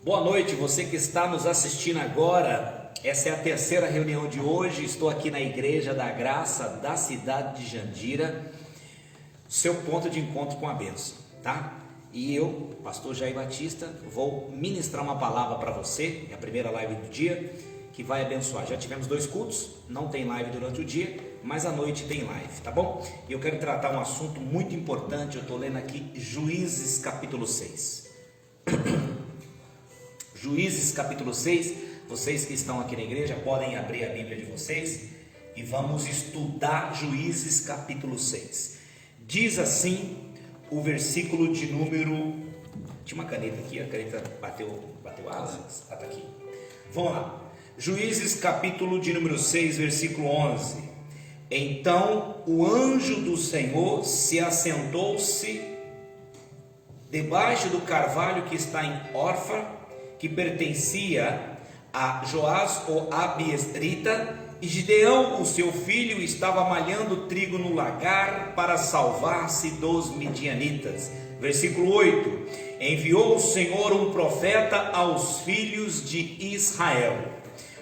Boa noite, você que está nos assistindo agora. Essa é a terceira reunião de hoje. Estou aqui na Igreja da Graça da cidade de Jandira, seu ponto de encontro com a bênção, tá? E eu, pastor Jair Batista, vou ministrar uma palavra para você, é a primeira live do dia, que vai abençoar. Já tivemos 2 cultos, não tem live durante o dia, mas à noite tem live, tá bom? E eu quero tratar um assunto muito importante. Eu estou lendo aqui Juízes capítulo 6. Juízes capítulo 6, vocês que estão aqui na igreja podem abrir a Bíblia de vocês e vamos estudar Juízes capítulo 6. Diz assim o versículo de número... Tinha uma caneta aqui, a caneta bateu asas, tá aqui. Vamos lá. Juízes capítulo de número 6, versículo 11. Então o anjo do Senhor se assentou-se debaixo do carvalho que está em Orfa, que pertencia a Joás o Abiesrita, e Gideão, o seu filho, estava malhando trigo no lagar para salvar-se dos midianitas. Versículo 8: enviou o Senhor um profeta aos filhos de Israel.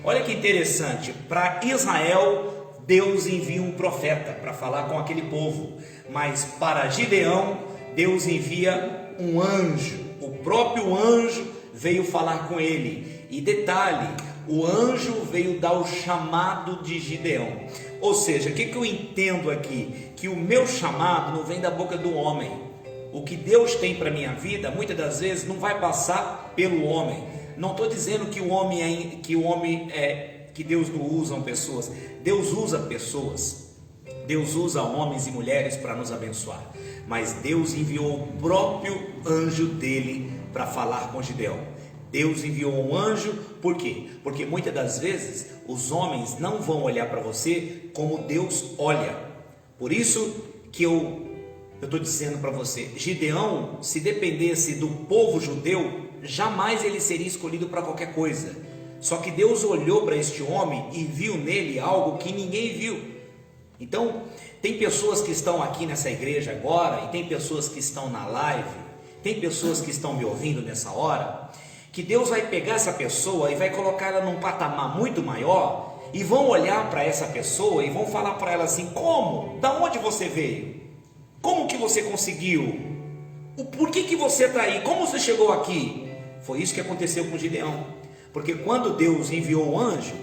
Olha que interessante, para Israel Deus envia um profeta para falar com aquele povo, mas para Gideão Deus envia um anjo. O próprio anjo veio falar com ele. E detalhe, o anjo veio dar o chamado de Gideão. Ou seja, o que eu entendo aqui? Que o meu chamado não vem da boca do homem. O que Deus tem para a minha vida, muitas das vezes não vai passar pelo homem. Não estou dizendo que que Deus não usa pessoas. Deus usa pessoas. Deus usa homens e mulheres para nos abençoar. Mas Deus enviou o próprio anjo dele para falar com Gideão. Deus enviou um anjo, por quê? Porque muitas das vezes os homens não vão olhar para você como Deus olha. Por isso que eu estou dizendo para você, Gideão, se dependesse do povo judeu, jamais ele seria escolhido para qualquer coisa. Só que Deus olhou para este homem e viu nele algo que ninguém viu. Então, tem pessoas que estão aqui nessa igreja agora, e tem pessoas que estão na live, tem pessoas que estão me ouvindo nessa hora, que Deus vai pegar essa pessoa e vai colocar ela num patamar muito maior, e vão olhar para essa pessoa e vão falar para ela assim: como? Da onde você veio? Como que você conseguiu? Por que você está aí? Como você chegou aqui? Foi isso que aconteceu com Gideão, porque quando Deus enviou o anjo,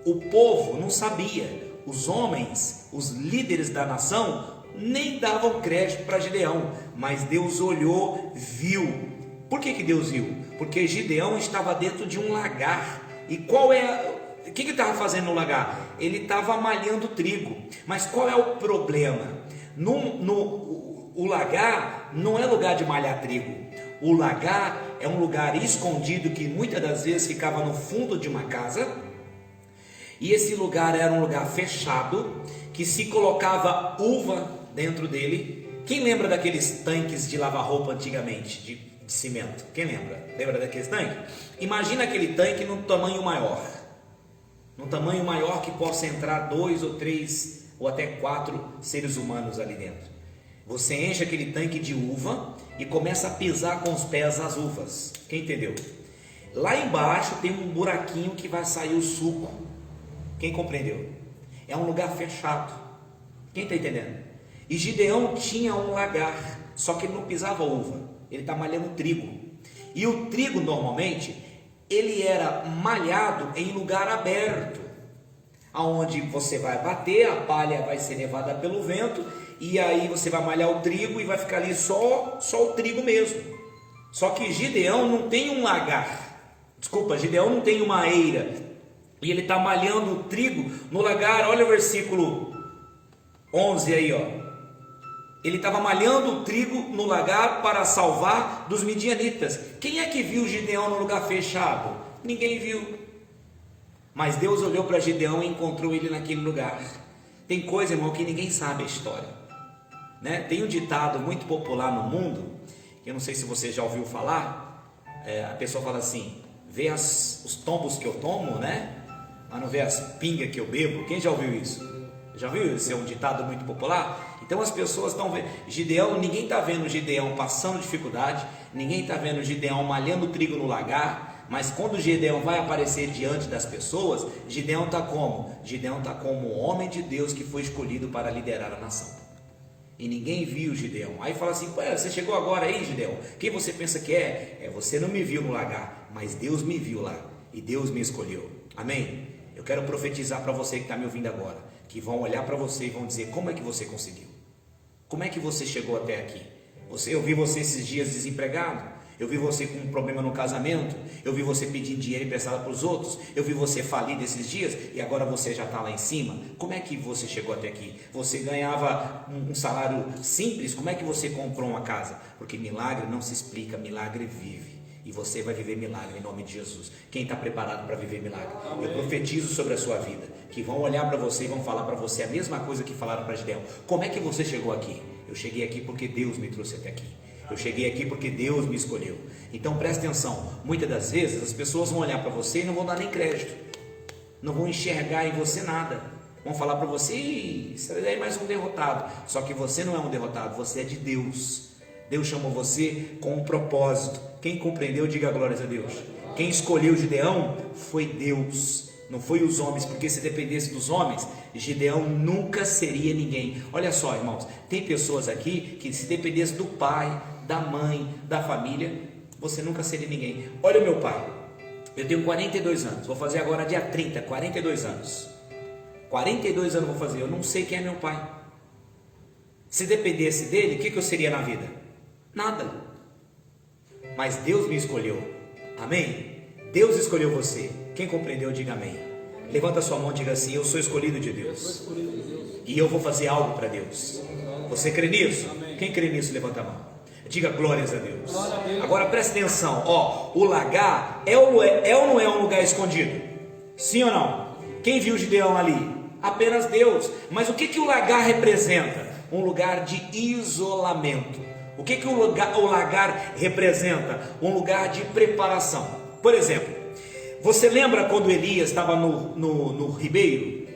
o povo não sabia, os homens, os líderes da nação, nem davam crédito para Gideão, mas Deus olhou, viu. Por que Deus viu? Porque Gideão estava dentro de um lagar. E o que ele estava fazendo no lagar? Ele estava malhando trigo. Mas qual é o problema? O lagar não é lugar de malhar trigo. O lagar é um lugar escondido que muitas das vezes ficava no fundo de uma casa. E esse lugar era um lugar fechado, que se colocava uva dentro dele. Quem lembra daqueles tanques de lavar roupa antigamente, de cimento? Quem lembra? Lembra daqueles tanques? Imagina aquele tanque num tamanho maior. Num tamanho maior que possa entrar 2 ou 3 ou até 4 seres humanos ali dentro. Você enche aquele tanque de uva e começa a pisar com os pés as uvas. Quem entendeu? Lá embaixo tem um buraquinho que vai sair o suco. Quem compreendeu? É um lugar fechado. Quem está entendendo? E Gideão tinha um lagar, só que ele não pisava uva, ele está malhando trigo. E o trigo normalmente, ele era malhado em lugar aberto, aonde você vai bater, a palha vai ser levada pelo vento, e aí você vai malhar o trigo e vai ficar ali só o trigo mesmo. Só que Gideão não tem um lagar, Gideão não tem uma eira, e ele está malhando o trigo no lagar. Olha o versículo 11 aí, ó. Ele estava malhando o trigo no lagar para salvar dos midianitas. Quem é que viu Gideão no lugar fechado? Ninguém viu. Mas Deus olhou para Gideão e encontrou ele naquele lugar. Tem coisa, irmão, que ninguém sabe a história, né? Tem um ditado muito popular no mundo, que eu não sei se você já ouviu falar. A pessoa fala assim: vê os tombos que eu tomo, né? Mas não vê as pingas que eu bebo. Quem já ouviu isso? Já viu? Isso é um ditado muito popular. Então as pessoas estão vendo Gideão, ninguém está vendo Gideão passando dificuldade, ninguém está vendo Gideão malhando trigo no lagar, Mas quando Gideão vai aparecer diante das pessoas, Gideão está como? Gideão está como um homem de Deus que foi escolhido para liderar a nação. E ninguém viu Gideão. Aí fala assim: você chegou agora aí, Gideão? Quem você pensa que é? Você não me viu no lagar, mas Deus me viu lá. E Deus me escolheu. Amém? Eu quero profetizar para você que está me ouvindo agora, que vão olhar para você e vão dizer: como é que você conseguiu? Como é que você chegou até aqui? Eu vi você esses dias desempregado. Eu vi você com um problema no casamento. Eu vi você pedindo dinheiro emprestado para os outros. Eu vi você falir desses dias e agora você já está lá em cima. Como é que você chegou até aqui? Você ganhava um salário simples. Como é que você comprou uma casa? Porque milagre não se explica, milagre vive. E você vai viver milagre em nome de Jesus. Quem está preparado para viver milagre? Amém. Eu profetizo sobre a sua vida, que vão olhar para você e vão falar para você a mesma coisa que falaram para Gideão. Como é que você chegou aqui? Eu cheguei aqui porque Deus me trouxe até aqui. Eu cheguei aqui porque Deus me escolheu. Então presta atenção, muitas das vezes as pessoas vão olhar para você e não vão dar nem crédito, não vão enxergar em você nada, vão falar para você: isso aí é mais um derrotado. Só que você não é um derrotado, você é de Deus. Deus chamou você com um propósito. Quem compreendeu, diga glórias a Deus. Quem escolheu Gideão foi Deus, não foi os homens, porque se dependesse dos homens, Gideão nunca seria ninguém. Olha só, irmãos, tem pessoas aqui que se dependesse do pai, da mãe, da família, você nunca seria ninguém. Olha o meu pai, eu tenho 42 anos, vou fazer agora dia 30, 42 anos. 42 anos vou fazer, eu não sei quem é meu pai. Se dependesse dele, o que eu seria na vida? Nada. Mas Deus me escolheu, amém? Deus escolheu você. Quem compreendeu, diga amém. Levanta sua mão e diga assim: eu sou escolhido de Deus. E eu vou fazer algo para Deus. Você crê nisso? Quem crê nisso, levanta a mão. Diga glórias a Deus. Agora presta atenção, o lagar é ou não é um lugar escondido? Sim ou não? Quem viu Gideão ali? Apenas Deus. Mas o que o lagar representa? Um lugar de isolamento. O que o lagar representa? Um lugar de preparação. Por exemplo, você lembra quando Elias estava no ribeiro?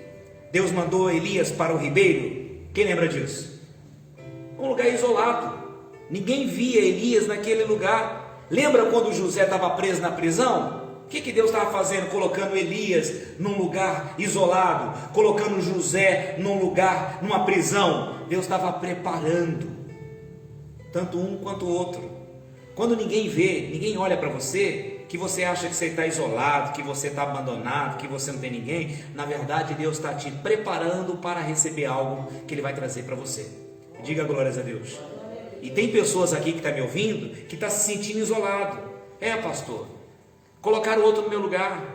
Deus mandou Elias para o ribeiro. Quem lembra disso? Um lugar isolado. Ninguém via Elias naquele lugar. Lembra quando José estava preso na prisão? O que Deus estava fazendo? Colocando Elias num lugar isolado, colocando José num lugar, numa prisão. Deus estava preparando tanto um quanto o outro. Quando ninguém vê, ninguém olha para você, que você acha que você está isolado, que você está abandonado, que você não tem ninguém, na verdade Deus está te preparando para receber algo que Ele vai trazer para você. Diga glórias a Deus. E tem pessoas aqui que estão me ouvindo, que estão se sentindo isolado. Pastor, colocaram o outro no meu lugar,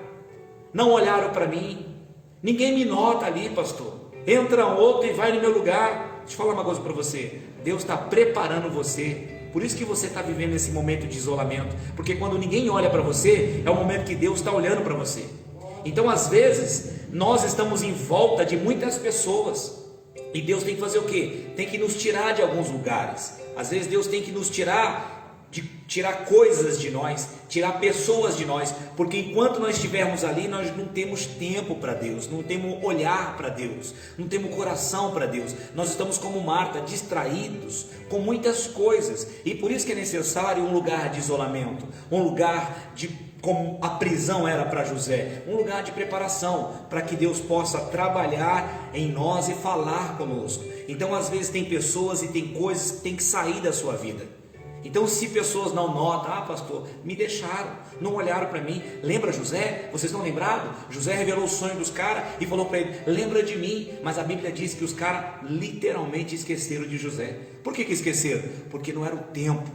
não olharam para mim, ninguém me nota ali, pastor. Entra outro e vai no meu lugar. Deixa eu falar uma coisa para você. Deus está preparando você. Por isso que você está vivendo esse momento de isolamento, porque quando ninguém olha para você, é o momento que Deus está olhando para você. Então às vezes nós estamos em volta de muitas pessoas, e Deus tem que fazer o quê? Tem que nos tirar de alguns lugares. Às vezes Deus tem que nos tirar coisas de nós, tirar pessoas de nós, porque enquanto nós estivermos ali, nós não temos tempo para Deus, não temos olhar para Deus, não temos coração para Deus. Nós estamos como Marta, distraídos com muitas coisas, e por isso que é necessário um lugar de isolamento, um lugar como a prisão era para José, um lugar de preparação, para que Deus possa trabalhar em nós e falar conosco. Então às vezes tem pessoas e tem coisas que tem que sair da sua vida. Então se pessoas não notam, pastor, me deixaram, não olharam para mim. Lembra José? Vocês estão lembrados? José revelou o sonho dos caras e falou para ele: lembra de mim. Mas a Bíblia diz que os caras literalmente esqueceram de José. Por que esqueceram? Porque não era o tempo.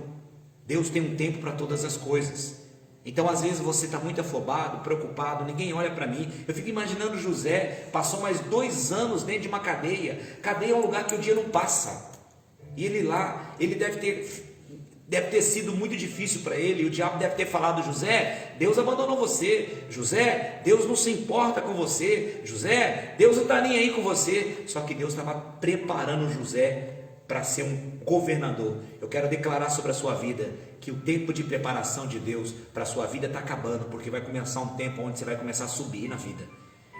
Deus tem um tempo para todas as coisas. Então às vezes você está muito afobado, preocupado, ninguém olha para mim. Eu fico imaginando José, passou mais 2 anos dentro de uma cadeia. Cadeia é um lugar que o dia não passa. E ele lá, ele deve ter sido muito difícil para ele. E o diabo deve ter falado: José, Deus abandonou você. José, Deus não se importa com você. José, Deus não está nem aí com você. Só que Deus estava preparando José para ser um governador. Eu quero declarar sobre a sua vida que o tempo de preparação de Deus para a sua vida está acabando, porque vai começar um tempo onde você vai começar a subir na vida.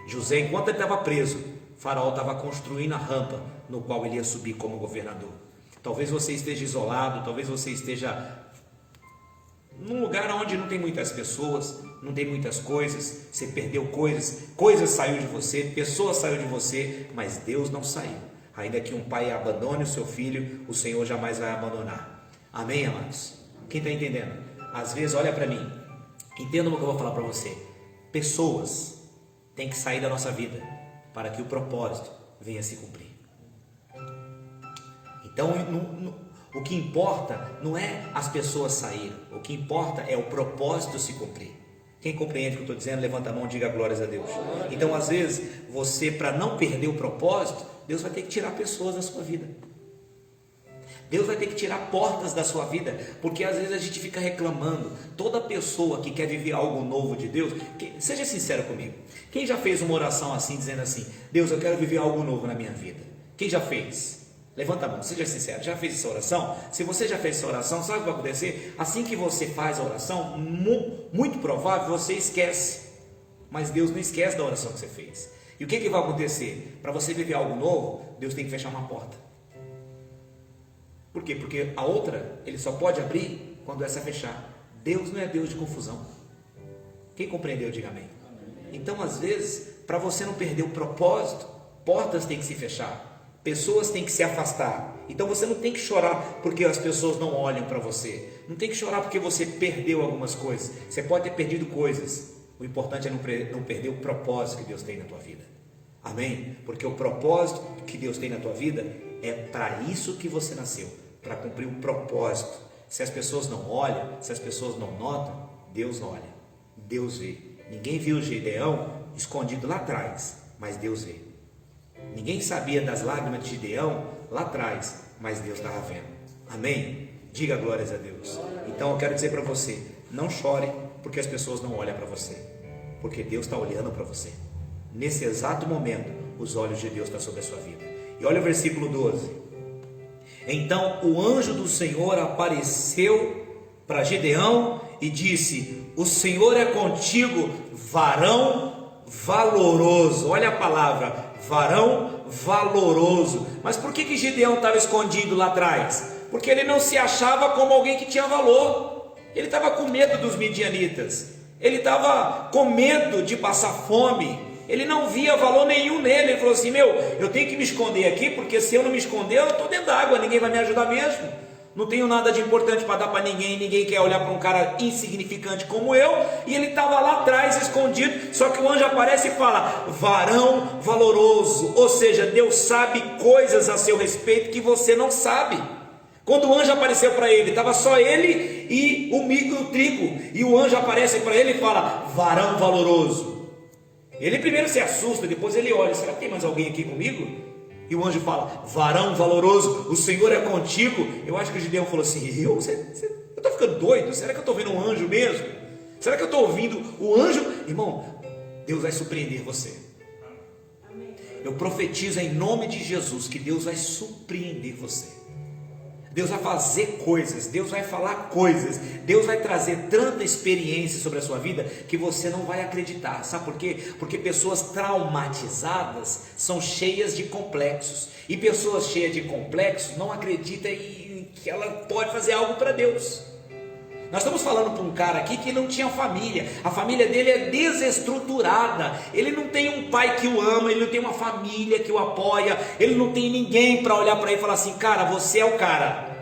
José, enquanto ele estava preso, Faraó estava construindo a rampa no qual ele ia subir como governador. Talvez você esteja isolado, talvez você esteja num lugar onde não tem muitas pessoas, não tem muitas coisas, você perdeu coisas, coisas saiu de você, pessoas saiu de você, mas Deus não saiu. Ainda que um pai abandone o seu filho, o Senhor jamais vai abandonar. Amém, amados? Quem está entendendo? Às vezes, olha para mim, entenda o que eu vou falar para você. Pessoas têm que sair da nossa vida para que o propósito venha a se cumprir. Então, o que importa não é as pessoas saírem, o que importa é o propósito se cumprir. Quem compreende o que eu estou dizendo, levanta a mão e diga glórias a Deus. Então, às vezes, você, para não perder o propósito, Deus vai ter que tirar pessoas da sua vida. Deus vai ter que tirar portas da sua vida, porque às vezes a gente fica reclamando. Toda pessoa que quer viver algo novo de Deus, seja sincero comigo, quem já fez uma oração assim, dizendo assim: Deus, eu quero viver algo novo na minha vida? Quem já fez? Levanta a mão, seja sincero, já fez essa oração? Se você já fez essa oração, sabe o que vai acontecer? Assim que você faz a oração, muito provável você esquece, mas Deus não esquece da oração que você fez. E o que vai acontecer? Para você viver algo novo, Deus tem que fechar uma porta. Por quê? Porque a outra, Ele só pode abrir quando essa fechar. Deus não é Deus de confusão. Quem compreendeu, diga amém. Então, às vezes, para você não perder o propósito, portas têm que se fechar, pessoas têm que se afastar. Então você não tem que chorar porque as pessoas não olham para você, não tem que chorar porque você perdeu algumas coisas. Você pode ter perdido coisas, o importante é não perder o propósito que Deus tem na tua vida. Amém? Porque o propósito que Deus tem na tua vida é para isso que você nasceu, para cumprir um propósito. Se as pessoas não olham, se as pessoas não notam, Deus olha, Deus vê. Ninguém viu Gideão escondido lá atrás, mas Deus vê. Ninguém sabia das lágrimas de Gideão lá atrás, mas Deus estava vendo. Amém? Diga glórias a Deus. Então eu quero dizer para você, não chore porque as pessoas não olham para você, porque Deus está olhando para você. Nesse exato momento, os olhos de Deus estão sobre a sua vida. E olha o versículo 12. Então o anjo do Senhor apareceu para Gideão e disse: o Senhor é contigo, varão valoroso. Olha a palavra, varão valoroso. Mas por que Gideão estava escondido lá atrás? Porque ele não se achava como alguém que tinha valor. Ele estava com medo dos midianitas, ele estava com medo de passar fome. Ele não via valor nenhum nele. Ele falou assim: eu tenho que me esconder aqui, porque se eu não me esconder, eu estou dentro d'água, ninguém vai me ajudar mesmo. Não tenho nada de importante para dar para ninguém. Ninguém quer olhar para um cara insignificante como eu. E ele estava lá atrás escondido. Só que o anjo aparece e fala: varão valoroso. Ou seja, Deus sabe coisas a seu respeito que você não sabe. Quando o anjo apareceu para ele, estava só ele e o milho e o trigo. E o anjo aparece para ele e fala: varão valoroso. Ele primeiro se assusta, depois ele olha: será que tem mais alguém aqui comigo? E o anjo fala: varão valoroso, o Senhor é contigo. Eu acho que o Gideão falou assim: eu estou ficando doido? Será que eu estou vendo um anjo mesmo? Será que eu estou ouvindo o anjo? Irmão, Deus vai surpreender você. Eu profetizo em nome de Jesus que Deus vai surpreender você. Deus vai fazer coisas, Deus vai falar coisas, Deus vai trazer tanta experiência sobre a sua vida que você não vai acreditar. Sabe por quê? Porque pessoas traumatizadas são cheias de complexos, e pessoas cheias de complexos não acreditam que ela pode fazer algo para Deus. Nós estamos falando para um cara aqui que não tinha família, a família dele é desestruturada, ele não tem um pai que o ama, ele não tem uma família que o apoia, ele não tem ninguém para olhar para ele e falar assim: cara, você é o cara.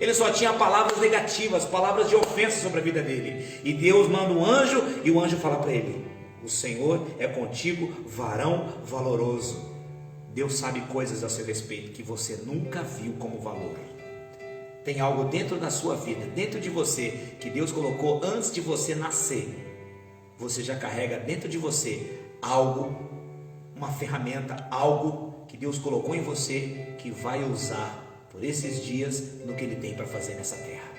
Ele só tinha palavras negativas, palavras de ofensa sobre a vida dele. E Deus manda um anjo, e o anjo fala para ele: o Senhor é contigo, varão valoroso. Deus sabe coisas a seu respeito que você nunca viu como valor. Tem algo dentro da sua vida, dentro de você, que Deus colocou antes de você nascer. Você já carrega dentro de você algo, uma ferramenta, algo que Deus colocou em você, que vai usar por esses dias no que Ele tem para fazer nessa terra.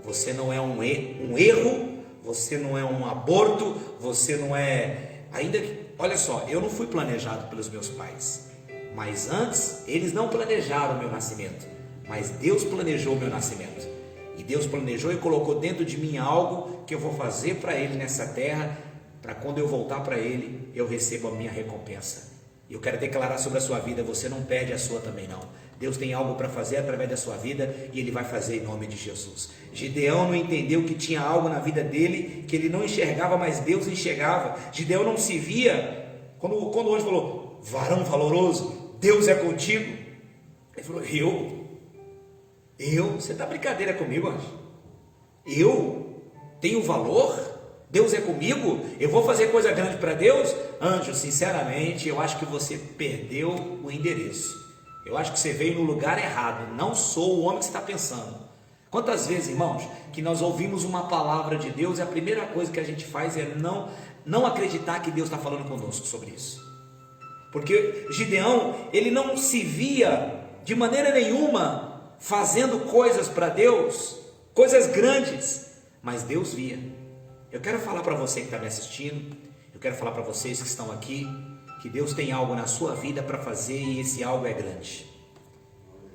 Você não é um erro, você não é um aborto, você não é... Ainda que, olha só, eu não fui planejado pelos meus pais, mas antes eles não planejaram o meu nascimento. Mas Deus planejou o meu nascimento, e Deus planejou e colocou dentro de mim algo que eu vou fazer para Ele nessa terra, para quando eu voltar para Ele, eu recebo a minha recompensa. Eu quero declarar sobre a sua vida, você não perde a sua também não. Deus tem algo para fazer através da sua vida e Ele vai fazer em nome de Jesus. Gideão não entendeu que tinha algo na vida dele que ele não enxergava, mas Deus enxergava. Gideão não se via, quando o anjo falou, varão valoroso, Deus é contigo. Ele falou, você está brincadeira comigo, anjo? Eu tenho valor? Deus é comigo? Eu vou fazer coisa grande para Deus? Anjo, sinceramente, eu acho que você perdeu o endereço. Eu acho que você veio no lugar errado. Não sou o homem que você está pensando. Quantas vezes, irmãos, que nós ouvimos uma palavra de Deus e a primeira coisa que a gente faz é não acreditar que Deus está falando conosco sobre isso. Porque Gideão, ele não se via de maneira nenhuma fazendo coisas para Deus, coisas grandes, mas Deus via. Eu quero falar para você que está me assistindo, eu quero falar para vocês que estão aqui, que Deus tem algo na sua vida para fazer e esse algo é grande.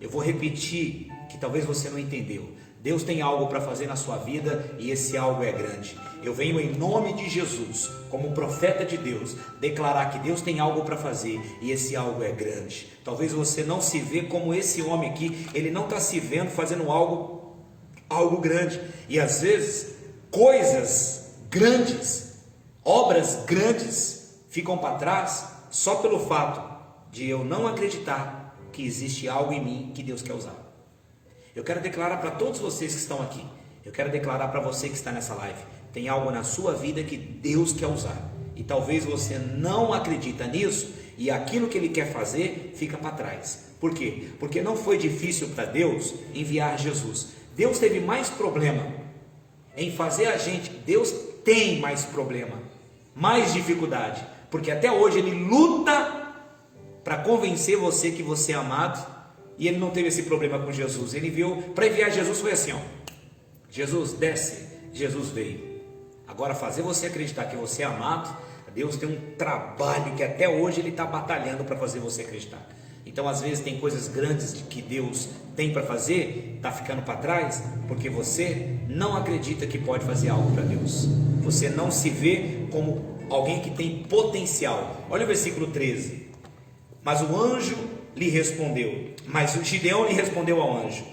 Eu vou repetir que talvez você não entendeu. Deus tem algo para fazer na sua vida e esse algo é grande. Eu venho em nome de Jesus, como profeta de Deus, declarar que Deus tem algo para fazer e esse algo é grande. Talvez você não se vê como esse homem aqui, ele não está se vendo fazendo algo grande. E às vezes, coisas grandes, obras grandes ficam para trás só pelo fato de eu não acreditar que existe algo em mim que Deus quer usar. Eu quero declarar para todos vocês que estão aqui, eu quero declarar para você que está nessa live, tem algo na sua vida que Deus quer usar, e talvez você não acredita nisso, e aquilo que Ele quer fazer fica para trás. Por quê? Porque não foi difícil para Deus enviar Jesus. Deus teve mais problema em fazer a gente, Deus tem mais problema, mais dificuldade, porque até hoje Ele luta para convencer você que você é amado, e Ele não teve esse problema com Jesus. Ele enviou, para enviar Jesus foi assim, Jesus desce, Jesus veio. Agora fazer você acreditar que você é amado, Deus tem um trabalho que até hoje Ele está batalhando para fazer você acreditar. Então às vezes tem coisas grandes que Deus tem para fazer, está ficando para trás, porque você não acredita que pode fazer algo para Deus. Você não se vê como alguém que tem potencial. Olha o versículo 13. Mas o anjo lhe respondeu, mas o Gideão lhe respondeu ao anjo,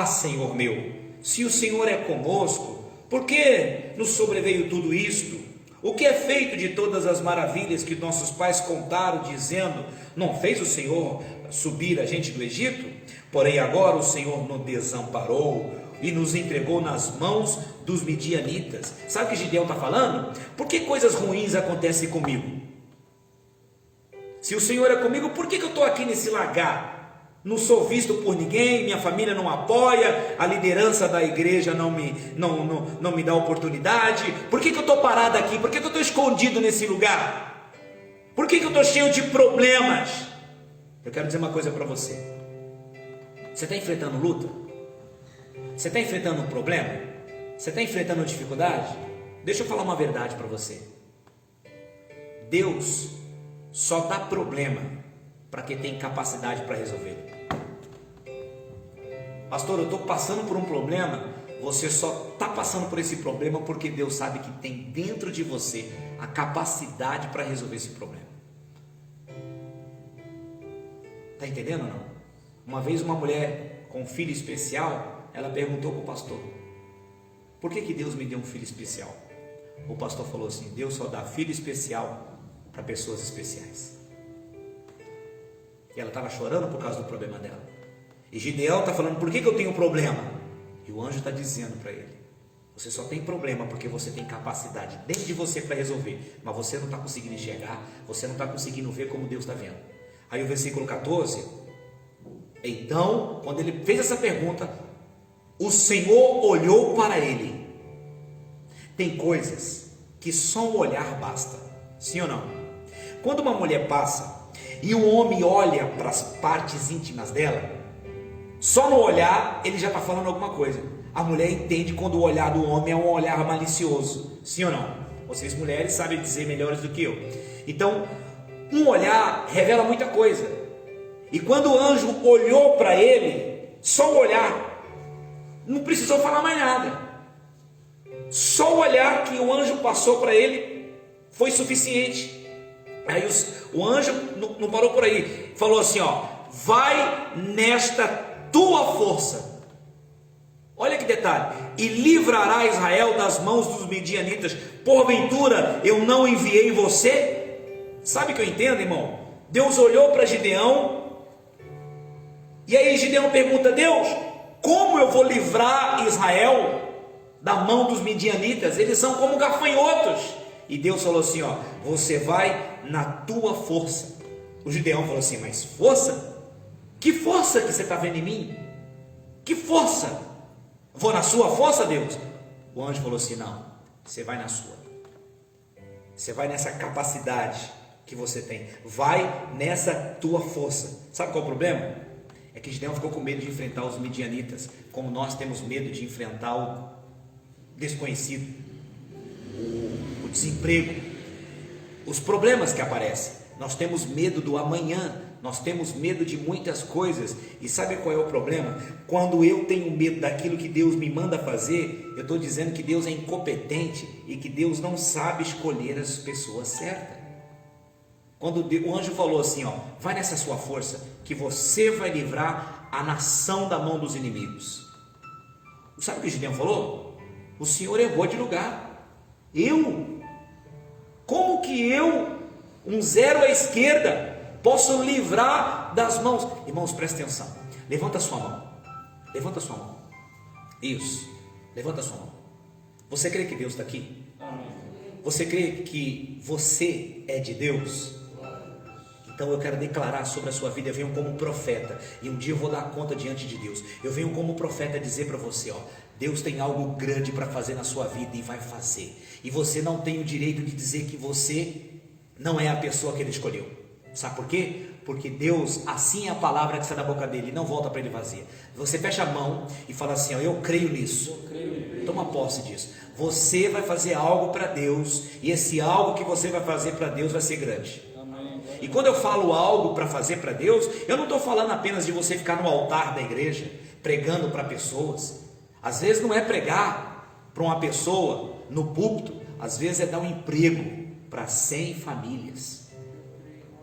Senhor meu, se o Senhor é conosco, por que nos sobreveio tudo isto? O que é feito de todas as maravilhas que nossos pais contaram, dizendo, não fez o Senhor subir a gente do Egito? Porém agora o Senhor nos desamparou e nos entregou nas mãos dos midianitas. Sabe o que Gideão está falando? Por que coisas ruins acontecem comigo? Se o Senhor é comigo, por que eu estou aqui nesse lagar? Não sou visto por ninguém, minha família não apoia, a liderança da igreja não me dá oportunidade. Por que eu estou parado aqui? Por que eu estou escondido nesse lugar? Por que eu estou cheio de problemas? Eu quero dizer uma coisa para você. Você está enfrentando luta? Você está enfrentando um problema? Você está enfrentando dificuldade? Deixa eu falar uma verdade para você. Deus só dá problema para quem tem capacidade para resolver. Pastor, eu estou passando por um problema. Você só está passando por esse problema porque Deus sabe que tem dentro de você a capacidade para resolver esse problema. Está entendendo ou não? Uma vez uma mulher com um filho especial, ela perguntou para o pastor, por que Deus me deu um filho especial? O pastor falou assim, Deus só dá filho especial para pessoas especiais. E ela estava chorando por causa do problema dela. E Gideão está falando, por que eu tenho problema? E o anjo está dizendo para ele, você só tem problema porque você tem capacidade dentro de você para resolver, mas você não está conseguindo enxergar, você não está conseguindo ver como Deus está vendo. Aí o versículo 14, então, quando ele fez essa pergunta, o Senhor olhou para ele. Tem coisas que só um olhar basta, sim ou não? Quando uma mulher passa e um homem olha para as partes íntimas dela, só no olhar ele já está falando alguma coisa. A mulher entende quando o olhar do homem é um olhar malicioso, sim ou não? Vocês mulheres sabem dizer melhores do que eu. Então, um olhar revela muita coisa. E quando o anjo olhou para ele, só o olhar, não precisou falar mais nada. Só o olhar que o anjo passou para ele foi suficiente. Aí o anjo não parou por aí, falou assim, ó, vai nesta tua força. Olha que detalhe, e livrará Israel das mãos dos midianitas, porventura eu não enviei você? Sabe o que eu entendo, irmão? Deus olhou para Gideão, e aí Gideão pergunta, Deus, como eu vou livrar Israel da mão dos midianitas? Eles são como gafanhotos. E Deus falou assim, ó, você vai na tua força. O Gideão falou assim, mas força? Que força que você está vendo em mim? Que força? Vou na sua força, Deus? O anjo falou assim, não, você vai na sua. Você vai nessa capacidade que você tem. Vai nessa tua força. Sabe qual é o problema? É que Gideão ficou com medo de enfrentar os midianitas, como nós temos medo de enfrentar o desconhecido, o desemprego, os problemas que aparecem. Nós temos medo do amanhã, nós temos medo de muitas coisas. E sabe qual é o problema? Quando eu tenho medo daquilo que Deus me manda fazer, eu estou dizendo que Deus é incompetente e que Deus não sabe escolher as pessoas certas. Quando o anjo falou assim, ó, vai nessa sua força, que você vai livrar a nação da mão dos inimigos. Sabe o que Gideão falou? O Senhor errou de lugar. Eu? Como que eu, um zero à esquerda, posso livrar das mãos? Irmãos, presta atenção. Levanta a sua mão. Levanta a sua mão. Isso. Levanta a sua mão. Você crê que Deus está aqui? Amém. Você crê que você é de Deus? Então eu quero declarar sobre a sua vida. Eu venho como profeta, e um dia eu vou dar conta diante de Deus. Eu venho como profeta dizer para você, ó, Deus tem algo grande para fazer na sua vida e vai fazer. E você não tem o direito de dizer que você não é a pessoa que Ele escolheu. Sabe por quê? Porque Deus, assim é a palavra que sai da boca dele, não volta para Ele vazia. Você fecha a mão e fala assim, ó, eu creio nisso. Toma posse disso. Você vai fazer algo para Deus, e esse algo que você vai fazer para Deus vai ser grande. E quando eu falo algo para fazer para Deus, eu não estou falando apenas de você ficar no altar da igreja, pregando para pessoas. Às vezes não é pregar para uma pessoa no púlpito, às vezes é dar um emprego para 100 famílias.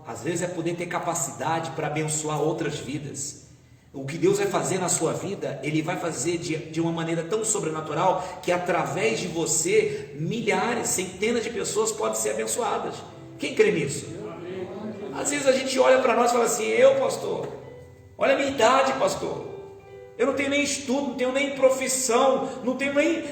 Às vezes é poder ter capacidade para abençoar outras vidas. O que Deus vai fazer na sua vida, Ele vai fazer de uma maneira tão sobrenatural, que através de você, milhares, centenas de pessoas podem ser abençoadas. Quem crê nisso? Às vezes a gente olha para nós e fala assim, eu pastor, olha a minha idade pastor, eu não tenho nem estudo, não tenho nem profissão,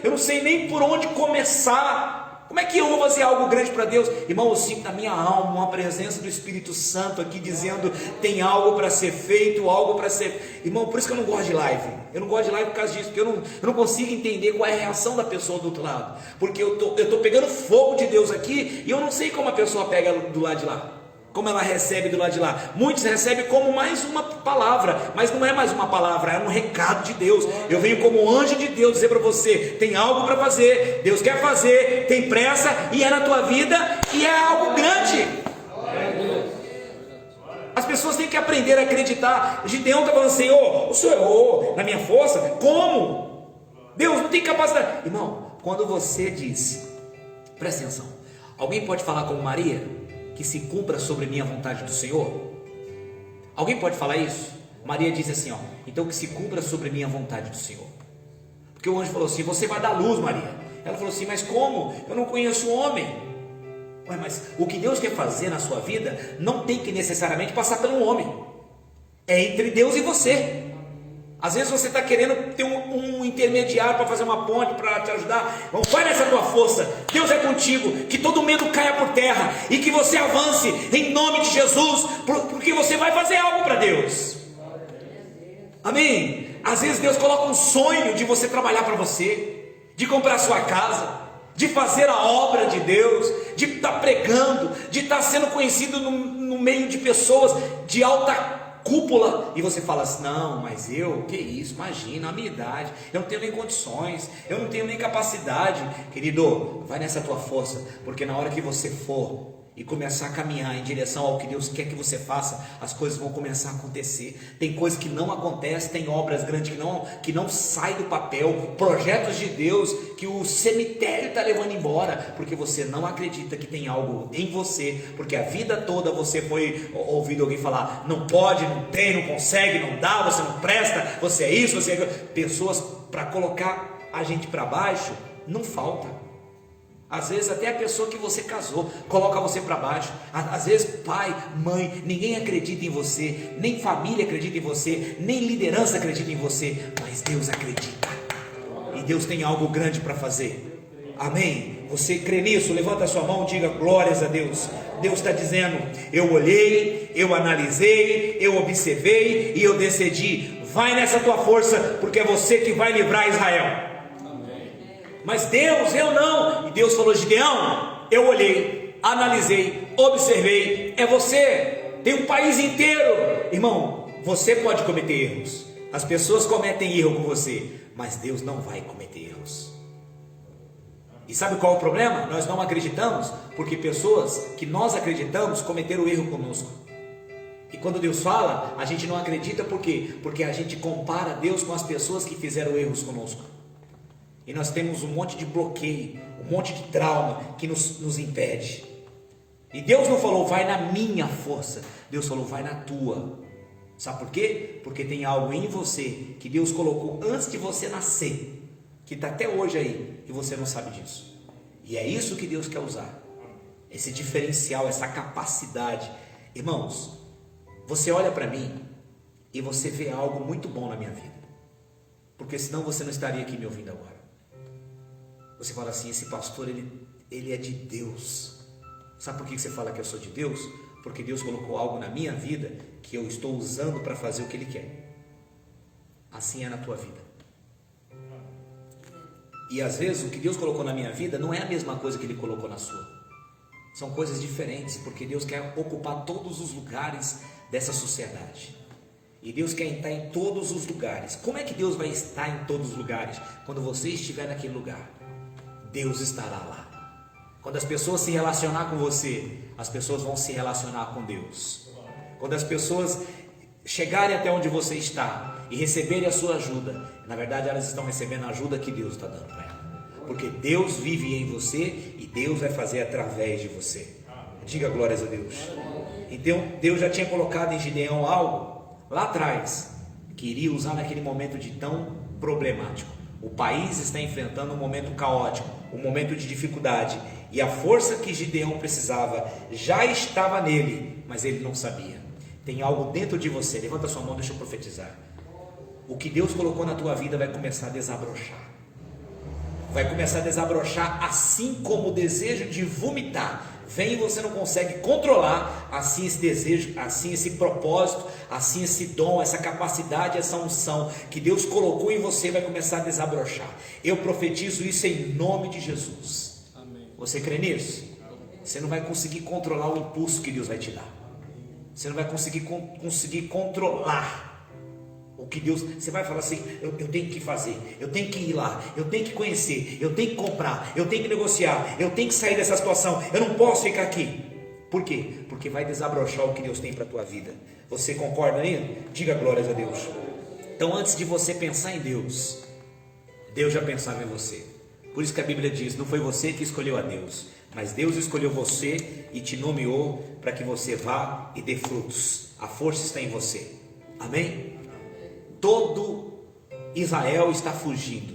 eu não sei nem por onde começar. Como é que eu vou fazer algo grande para Deus? Irmão, eu sinto na minha alma uma presença do Espírito Santo aqui dizendo, tem algo para ser feito, algo para ser... Irmão, por isso que eu não gosto de live. Eu não gosto de live por causa disso, porque eu não consigo entender qual é a reação da pessoa do outro lado. Porque eu tô pegando fogo de Deus aqui, e eu não sei como a pessoa pega do lado de lá, como ela recebe do lado de lá. Muitos recebem como mais uma palavra, mas não é mais uma palavra, é um recado de Deus. Eu venho como anjo de Deus dizer para você, tem algo para fazer, Deus quer fazer, tem pressa, e é na tua vida, e é algo grande. As pessoas têm que aprender a acreditar. Gideão está falando, Senhor, o Senhor errou na minha força? Como? Deus não tem capacidade. Irmão, quando você diz, presta atenção, alguém pode falar como Maria, que se cumpra sobre mim a vontade do Senhor? Alguém pode falar isso? Maria disse assim, ó, então que se cumpra sobre mim a vontade do Senhor. Porque o anjo falou assim, você vai dar luz, Maria. Ela falou assim, mas como? Eu não conheço o homem. Ué, mas o que Deus quer fazer na sua vida não tem que necessariamente passar pelo homem. É entre Deus e você. Às vezes você está querendo ter um intermediário para fazer uma ponte, para te ajudar. Vai nessa tua força, Deus é contigo. Que todo medo caia por terra e que você avance em nome de Jesus, porque você vai fazer algo para Deus. Amém? Às vezes Deus coloca um sonho de você trabalhar para você, de comprar sua casa, de fazer a obra de Deus, de estar pregando, de estar sendo conhecido no meio de pessoas de alta cúpula, e você fala assim, não, mas que isso, imagina a minha idade, eu não tenho nem condições, eu não tenho nem capacidade. Querido, vai nessa tua força, porque na hora que você for e começar a caminhar em direção ao que Deus quer que você faça, as coisas vão começar a acontecer. Tem coisas que não acontecem, tem obras grandes que não saem do papel, projetos de Deus que o cemitério está levando embora, porque você não acredita que tem algo em você, porque a vida toda você foi ouvido alguém falar, não pode, não tem, não consegue, não dá, você não presta, você é isso, você é aquilo. Pessoas para colocar a gente para baixo, não falta. Às vezes até a pessoa que você casou coloca você para baixo. Às vezes pai, mãe, ninguém acredita em você, nem família acredita em você, nem liderança acredita em você, mas Deus acredita. E Deus tem algo grande para fazer. Amém? Você crê nisso? Levanta a sua mão e diga glórias a Deus. Deus está dizendo, eu olhei, eu analisei, eu observei e eu decidi, vai nessa tua força, porque é você que vai livrar Israel. Mas Deus, eu não. E Deus falou, Gideão, eu olhei, analisei, observei, é você, tem um país inteiro. Irmão, você pode cometer erros, as pessoas cometem erro com você, mas Deus não vai cometer erros. E sabe qual é o problema? Nós não acreditamos, porque pessoas que nós acreditamos cometeram erro conosco. E quando Deus fala, a gente não acredita, por quê? Porque a gente compara Deus com as pessoas que fizeram erros conosco. E nós temos um monte de bloqueio, um monte de trauma que nos impede. E Deus não falou, vai na minha força. Deus falou, vai na tua. Sabe por quê? Porque tem algo em você que Deus colocou antes de você nascer, que está até hoje aí, e você não sabe disso. E é isso que Deus quer usar. Esse diferencial, essa capacidade. Irmãos, você olha para mim e você vê algo muito bom na minha vida. Porque senão você não estaria aqui me ouvindo agora. Você fala assim, esse pastor, ele é de Deus. Sabe por que você fala que eu sou de Deus? Porque Deus colocou algo na minha vida que eu estou usando para fazer o que Ele quer. Assim é na tua vida. E às vezes o que Deus colocou na minha vida não é a mesma coisa que Ele colocou na sua. São coisas diferentes, porque Deus quer ocupar todos os lugares dessa sociedade. E Deus quer estar em todos os lugares. Como é que Deus vai estar em todos os lugares? Quando você estiver naquele lugar, Deus estará lá. Quando as pessoas se relacionar com você, as pessoas vão se relacionar com Deus. Quando as pessoas chegarem até onde você está e receberem a sua ajuda, na verdade elas estão recebendo a ajuda que Deus está dando para elas. Porque Deus vive em você e Deus vai fazer através de você. Diga glórias a Deus. Então Deus já tinha colocado em Gideão algo lá atrás que iria usar naquele momento de tão problemático. O país está enfrentando um momento caótico, um momento de dificuldade, e a força que Gideão precisava já estava nele, mas ele não sabia. Tem algo dentro de você, levanta sua mão, deixa eu profetizar. O que Deus colocou na tua vida vai começar a desabrochar. Vai começar a desabrochar, assim como o desejo de vomitar vem e você não consegue controlar, assim esse desejo, assim esse propósito, assim esse dom, essa capacidade, essa unção que Deus colocou em você vai começar a desabrochar. Eu profetizo isso em nome de Jesus. Amém. Você crê nisso? Você não vai conseguir controlar o impulso que Deus vai te dar. Você não vai conseguir controlar o que Deus, você vai falar assim, eu tenho que fazer, eu tenho que ir lá, eu tenho que conhecer, eu tenho que comprar, eu tenho que negociar, eu tenho que sair dessa situação, eu não posso ficar aqui. Por quê? Porque vai desabrochar o que Deus tem para a tua vida. Você concorda aí? Diga glórias a Deus. Então antes de você pensar em Deus, Deus já pensava em você. Por isso que a Bíblia diz, não foi você que escolheu a Deus, mas Deus escolheu você e te nomeou para que você vá e dê frutos. A força está em você. Amém? Todo Israel está fugindo,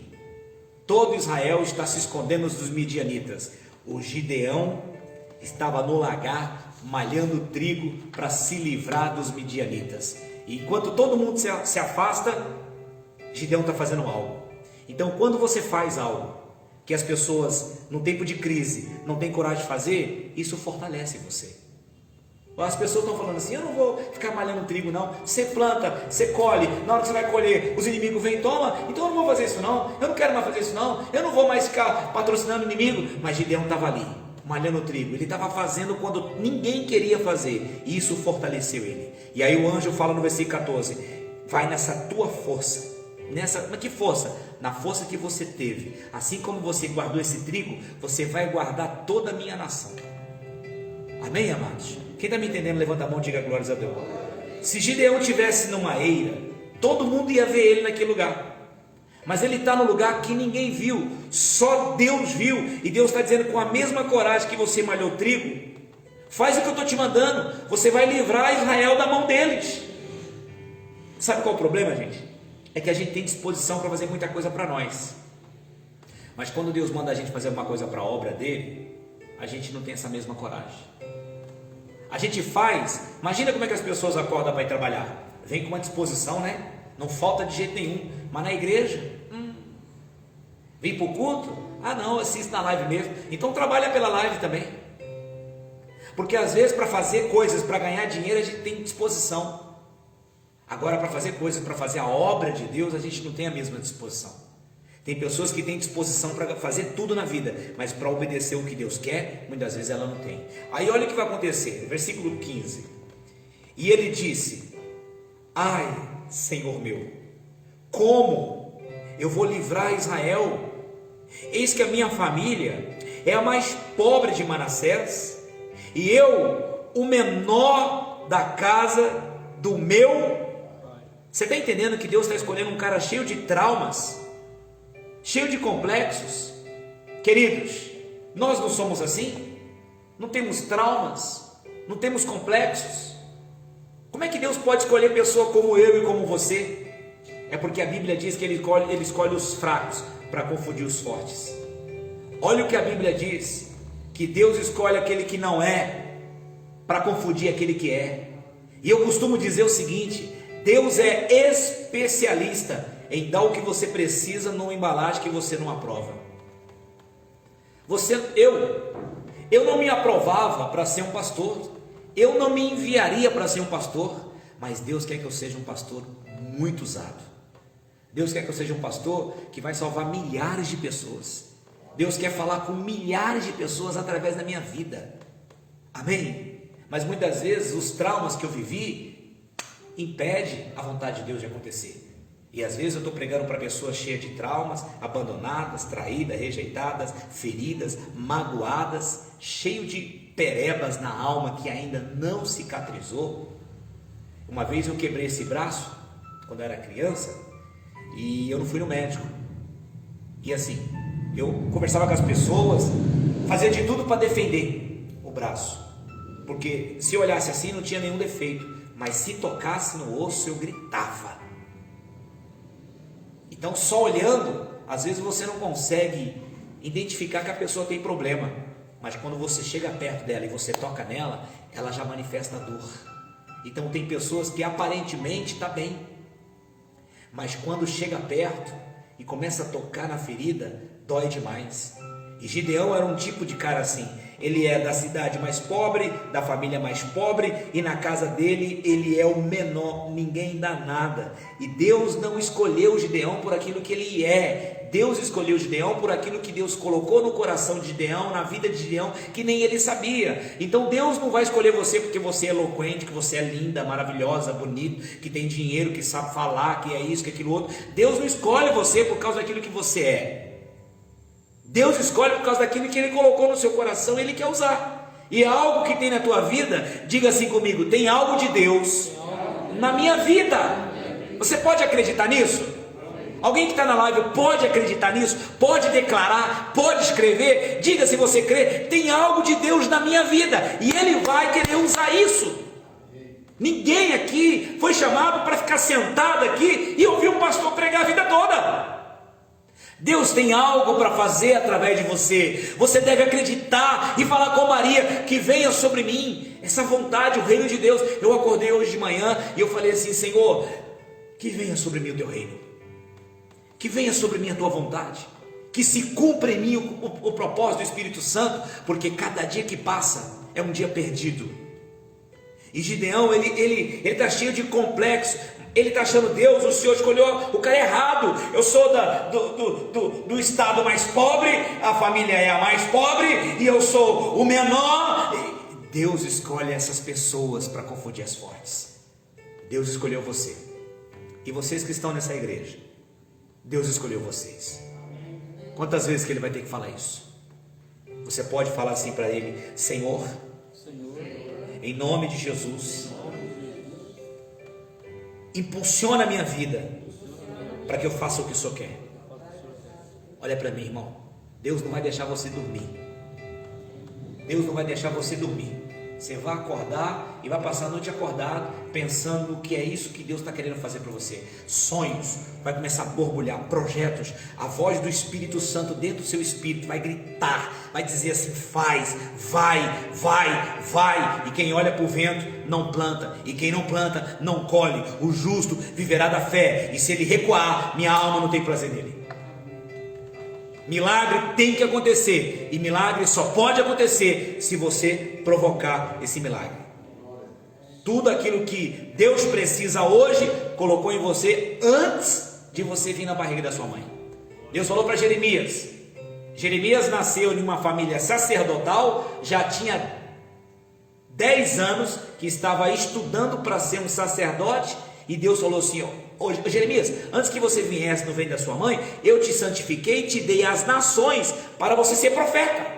todo Israel está se escondendo dos midianitas. O Gideão estava no lagar malhando trigo para se livrar dos midianitas. E enquanto todo mundo se afasta, Gideão está fazendo algo. Então quando você faz algo que as pessoas no tempo de crise não têm coragem de fazer, isso fortalece você. As pessoas estão falando assim, eu não vou ficar malhando trigo não, você planta, você colhe, na hora que você vai colher, os inimigos vêm e tomam, então eu não vou fazer isso não, eu não quero mais fazer isso não, eu não vou mais ficar patrocinando o inimigo. Mas Gideão estava ali, malhando trigo, ele estava fazendo quando ninguém queria fazer, e isso fortaleceu ele. E aí o anjo fala no versículo 14, vai nessa tua força, mas que força? Na força que você teve, assim como você guardou esse trigo, você vai guardar toda a minha nação. Amém, amados? Quem está me entendendo, levanta a mão e diga glórias a Deus. Se Gideão estivesse numa eira, todo mundo ia ver ele naquele lugar. Mas ele está no lugar que ninguém viu, só Deus viu. E Deus está dizendo, com a mesma coragem que você malhou trigo, faz o que eu estou te mandando, você vai livrar Israel da mão deles. Sabe qual é o problema, gente? É que a gente tem disposição para fazer muita coisa para nós, mas quando Deus manda a gente fazer alguma coisa para a obra dele, a gente não tem essa mesma coragem. A gente faz, imagina como é que as pessoas acordam para ir trabalhar, vem com uma disposição, né? Não falta de jeito nenhum. Mas na igreja, vem para o culto? Ah não, assiste na live mesmo. Então trabalha pela live também. Porque às vezes para fazer coisas, para ganhar dinheiro, a gente tem disposição. Agora para fazer coisas, para fazer a obra de Deus, a gente não tem a mesma disposição. Tem pessoas que têm disposição para fazer tudo na vida, mas para obedecer o que Deus quer, muitas vezes ela não tem. Aí olha o que vai acontecer, versículo 15. E ele disse: ai, Senhor meu, como eu vou livrar Israel? Eis que a minha família é a mais pobre de Manassés, e eu, o menor da casa do meu. Você está entendendo que Deus está escolhendo um cara cheio de traumas, cheio de complexos? Queridos, nós não somos assim? Não temos traumas? Não temos complexos? Como é que Deus pode escolher pessoa como eu e como você? É porque a Bíblia diz que Ele escolhe os fracos para confundir os fortes. Olha o que a Bíblia diz, que Deus escolhe aquele que não é para confundir aquele que é. E eu costumo dizer o seguinte: Deus é especialista em dar o que você precisa numa embalagem que você não aprova. Eu não me aprovava para ser um pastor, eu não me enviaria para ser um pastor, mas Deus quer que eu seja um pastor muito usado. Deus quer que eu seja um pastor que vai salvar milhares de pessoas. Deus quer falar com milhares de pessoas através da minha vida. Amém? Mas muitas vezes os traumas que eu vivi impede a vontade de Deus de acontecer. E às vezes eu estou pregando para pessoas cheias de traumas, abandonadas, traídas, rejeitadas, feridas, magoadas, cheio de perebas na alma que ainda não cicatrizou. Uma vez eu quebrei esse braço quando eu era criança e eu não fui no médico. E assim, eu conversava com as pessoas, fazia de tudo para defender o braço, porque se eu olhasse assim não tinha nenhum defeito, mas se tocasse no osso eu gritava. Então só olhando, às vezes você não consegue identificar que a pessoa tem problema, mas quando você chega perto dela e você toca nela, ela já manifesta dor. Então tem pessoas que aparentemente está bem, mas quando chega perto e começa a tocar na ferida, dói demais. E Gideão era um tipo de cara assim. Ele é da cidade mais pobre, da família mais pobre, e na casa dele ele é o menor, ninguém dá nada. E Deus não escolheu Gideão por aquilo que ele é. Deus escolheu Gideão por aquilo que Deus colocou no coração de Gideão, na vida de Gideão, que nem ele sabia. Então Deus não vai escolher você porque você é eloquente, que você é linda, maravilhosa, bonito, que tem dinheiro, que sabe falar, que é isso, que é aquilo outro. Deus não escolhe você por causa daquilo que você é. Deus escolhe por causa daquilo que Ele colocou no seu coração, Ele quer usar. E algo que tem na tua vida, diga assim comigo: tem algo de Deus na minha vida. Você pode acreditar nisso? Alguém que está na live pode acreditar nisso? Pode declarar? Pode escrever? Diga se você crê. Tem algo de Deus na minha vida e Ele vai querer usar isso. Ninguém aqui foi chamado para ficar sentado aqui e ouvir um pastor pregar a vida toda. Deus tem algo para fazer através de você. Você deve acreditar e falar com Maria: que venha sobre mim essa vontade, o reino de Deus. Eu acordei hoje de manhã e eu falei assim: Senhor, que venha sobre mim o teu reino, que venha sobre mim a tua vontade, que se cumpra em mim o propósito do Espírito Santo, porque cada dia que passa é um dia perdido. E Gideão, ele está cheio de complexo. Ele está achando: Deus, o Senhor escolheu o cara errado. Eu sou do estado mais pobre, a família é a mais pobre, e eu sou o menor. Deus escolhe essas pessoas para confundir as fortes. Deus escolheu você. E vocês que estão nessa igreja, Deus escolheu vocês. Quantas vezes que Ele vai ter que falar isso? Você pode falar assim para Ele: Senhor, Em nome de Jesus. Impulsiona a minha vida para que eu faça o que o Senhor quer. Olha para mim, irmão. Deus não vai deixar você dormir. Deus não vai deixar você dormir. Você vai acordar e vai passar a noite acordado, pensando que é isso que Deus está querendo fazer para você. Sonhos, vai começar a borbulhar, projetos, a voz do Espírito Santo dentro do seu espírito vai gritar, vai dizer assim: faz, vai, vai, vai. E quem olha para o vento não planta, e quem não planta não colhe. O justo viverá da fé, e se ele recuar, minha alma não tem prazer nele. Milagre tem que acontecer, e milagre só pode acontecer se você provocar esse milagre. Tudo aquilo que Deus precisa hoje, colocou em você antes de você vir na barriga da sua mãe. Deus falou para Jeremias. Jeremias nasceu em uma família sacerdotal, já tinha 10 anos que estava estudando para ser um sacerdote, e Deus falou assim: ó, Jeremias, antes que você viesse no ventre da sua mãe, eu te santifiquei e te dei as nações para você ser profeta.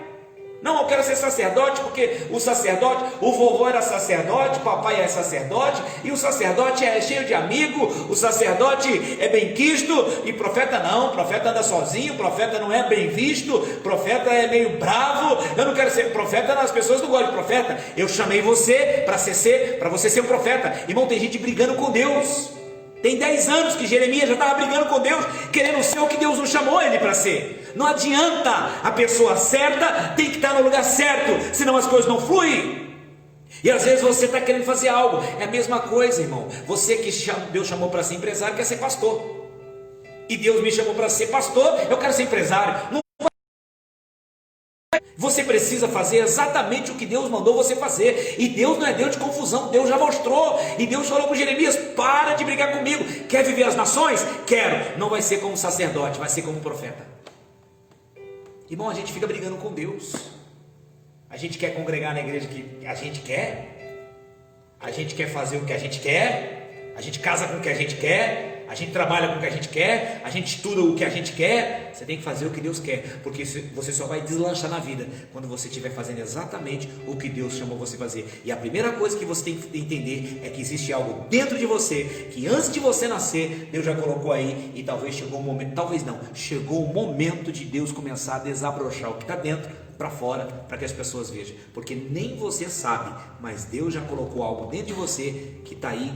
Não, eu quero ser sacerdote, porque o sacerdote, o vovô era sacerdote, o papai é sacerdote, e o sacerdote é cheio de amigo, o sacerdote é bem quisto, e profeta não, profeta anda sozinho, profeta não é bem visto, profeta é meio bravo. Eu não quero ser profeta, as pessoas não gostam de profeta. Eu chamei você para você ser um profeta. Irmão, tem gente brigando com Deus. Tem 10 anos que Jeremias já estava brigando com Deus, querendo ser o que Deus não chamou ele para ser. Não adianta, a pessoa certa tem que estar no lugar certo, senão as coisas não fluem. E às vezes você está querendo fazer algo, é a mesma coisa, irmão. Você que Deus chamou para ser empresário, quer ser pastor. E Deus me chamou para ser pastor, eu quero ser empresário. Não. Você precisa fazer exatamente o que Deus mandou você fazer. E Deus não é Deus de confusão. Deus já mostrou. E Deus falou com Jeremias: para de brigar comigo. Quer viver as nações? Quero. Não vai ser como sacerdote, vai ser como profeta. Irmão, a gente fica brigando com Deus. A gente quer congregar na igreja que a gente quer. A gente quer fazer o que a gente quer. A gente casa com o que a gente quer. A gente trabalha com o que a gente quer, a gente estuda o que a gente quer. Você tem que fazer o que Deus quer, porque você só vai deslanchar na vida quando você estiver fazendo exatamente o que Deus chamou você a fazer. E a primeira coisa que você tem que entender é que existe algo dentro de você, que antes de você nascer, Deus já colocou aí. E talvez chegou o momento, talvez não, chegou o momento de Deus começar a desabrochar o que está dentro para fora, para que as pessoas vejam. Porque nem você sabe, mas Deus já colocou algo dentro de você que está aí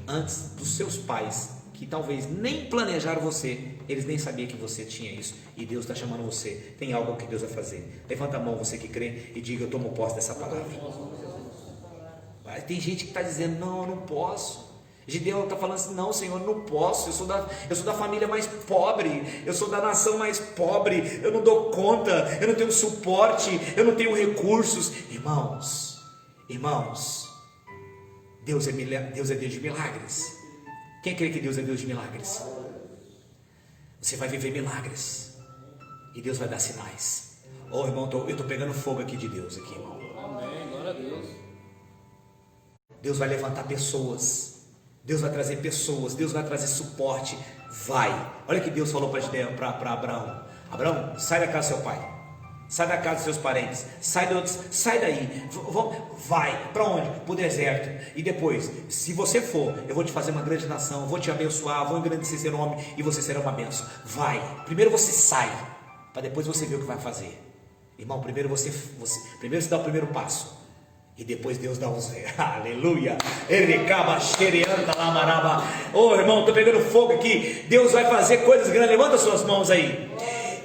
antes dos seus pais, que talvez nem planejaram você, eles nem sabiam que você tinha isso, e Deus está chamando você. Tem algo que Deus vai fazer. Levanta a mão, você que crê, e diga: eu tomo posse dessa palavra. Tem gente que está dizendo: não, eu não posso. Gideão está falando assim: não, Senhor, eu não posso, eu sou da família mais pobre, eu sou da nação mais pobre, eu não dou conta, eu não tenho suporte, eu não tenho recursos. Irmãos, Deus é Deus de milagres. Quem crê que Deus é Deus de milagres? Você vai viver milagres, e Deus vai dar sinais. Oh, irmão, eu estou pegando fogo aqui de Deus aqui, irmão. Amém, glória a Deus. Deus vai levantar pessoas, Deus vai trazer pessoas, Deus vai trazer suporte. Vai. Olha o que Deus falou para Abraão: Abraão, sai da casa do seu pai, sai da casa dos seus parentes, sai daí, vai, para onde? Para o deserto. E depois, se você for, eu vou te fazer uma grande nação, vou te abençoar, vou engrandecer seu nome, e você será uma bênção. Vai, primeiro você sai, para depois você ver o que vai fazer. Irmão, primeiro você dá o primeiro passo, e depois Deus dá uns... Aleluia. Oh, irmão, estou pegando fogo aqui. Deus vai fazer coisas grandes. Levanta suas mãos aí.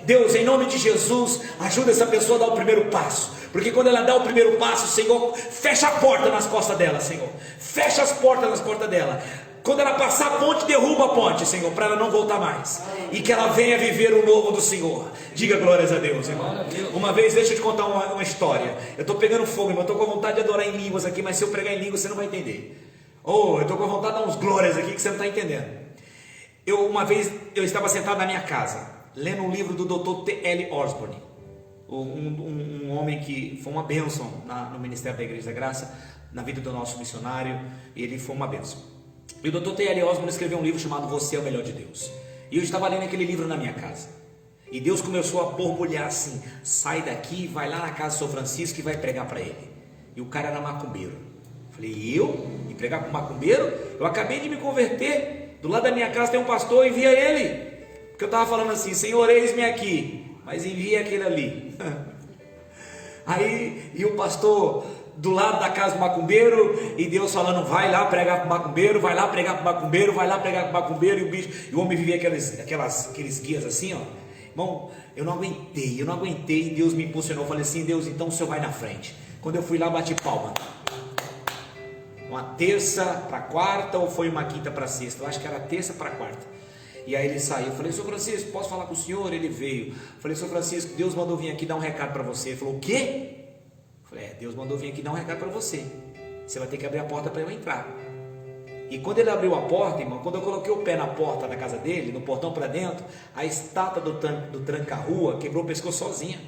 Deus, em nome de Jesus, ajuda essa pessoa a dar o primeiro passo, porque quando ela dá o primeiro passo, Senhor, fecha a porta nas costas dela, Senhor, fecha as portas nas portas dela. Quando ela passar a ponte, derruba a ponte, Senhor, para ela não voltar mais, e que ela venha viver o novo do Senhor. Diga glórias a Deus, irmão. Uma vez, deixa eu te contar uma história. Eu estou pegando fogo, irmão, eu estou com vontade de adorar em línguas aqui, mas se eu pregar em línguas, você não vai entender. Oh, eu estou com vontade de dar uns glórias aqui que você não está entendendo. Uma vez, eu estava sentado na minha casa, lendo um livro do Dr. T.L. Osborne, um homem que foi uma bênção no Ministério da Igreja da Graça, na vida do nosso missionário. Ele foi uma bênção. E o Dr. T.L. Osborne escreveu um livro chamado Você é o Melhor de Deus. E eu estava lendo aquele livro na minha casa, e Deus começou a borbulhar assim: sai daqui, vai lá na casa do São Francisco e vai pregar para ele. E o cara era macumbeiro. Falei, eu? E pregar com macumbeiro? Eu acabei de me converter. Do lado da minha casa tem um pastor, envia ele. Porque eu estava falando assim, Senhor, eis-me aqui, mas envia aquele ali. Aí, e o pastor do lado da casa do macumbeiro, e Deus falando, vai lá pregar para o macumbeiro, vai lá pregar para o macumbeiro, vai lá pregar para o macumbeiro, e o bicho, e o homem vivia aqueles guias assim, ó. Irmão, eu não aguentei, e Deus me impulsionou. Eu falei assim, Deus, então o Senhor vai na frente. Quando eu fui lá, bati palma. Uma terça para quarta, ou foi uma quinta para sexta? Eu acho que era terça para quarta. E aí ele saiu. Eu falei, Sr. Francisco, posso falar com o senhor? Ele veio. Eu falei, Sr. Francisco, Deus mandou vir aqui dar um recado para você. Ele falou, o quê? Eu falei, Deus mandou vir aqui dar um recado para você. Você vai ter que abrir a porta para eu entrar. E quando ele abriu a porta, irmão, quando eu coloquei o pé na porta da casa dele, no portão para dentro, a estátua do tranca-rua quebrou o pescoço sozinha.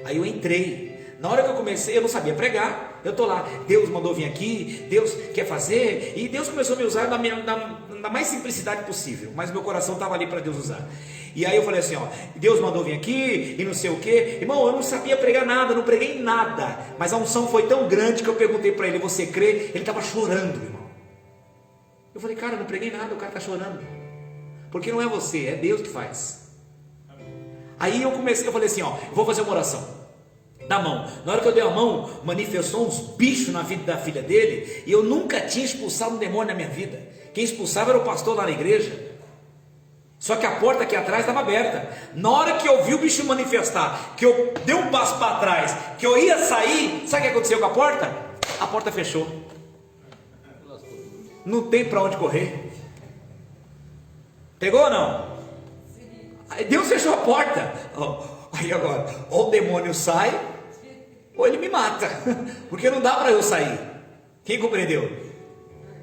Aí eu entrei. Na hora que eu comecei, eu não sabia pregar. Eu estou lá, Deus mandou vir aqui, Deus quer fazer. E Deus começou a me usar na mais simplicidade possível. Mas meu coração estava ali para Deus usar. E aí eu falei assim, ó, Deus mandou vir aqui e não sei o que. Irmão, eu não sabia pregar nada, não preguei nada. Mas a unção foi tão grande que eu perguntei para ele, você crê? Ele estava chorando, irmão. Eu falei, cara, eu não preguei nada, o cara está chorando. Porque não é você, é Deus que faz. Aí eu falei assim, ó, vou fazer uma oração. Da mão. Na hora que eu dei a mão, manifestou uns bichos na vida da filha dele, e eu nunca tinha expulsado um demônio na minha vida. Quem expulsava era o pastor lá na igreja. Só que a porta aqui atrás estava aberta. Na hora que eu vi o bicho manifestar, que eu dei um passo para trás, que eu ia sair, sabe o que aconteceu com a porta? A porta fechou. Não tem para onde correr. Pegou ou não? Aí Deus fechou a porta. Aí agora, ou o demônio sai, ou ele me mata, porque não dá para eu sair. Quem compreendeu?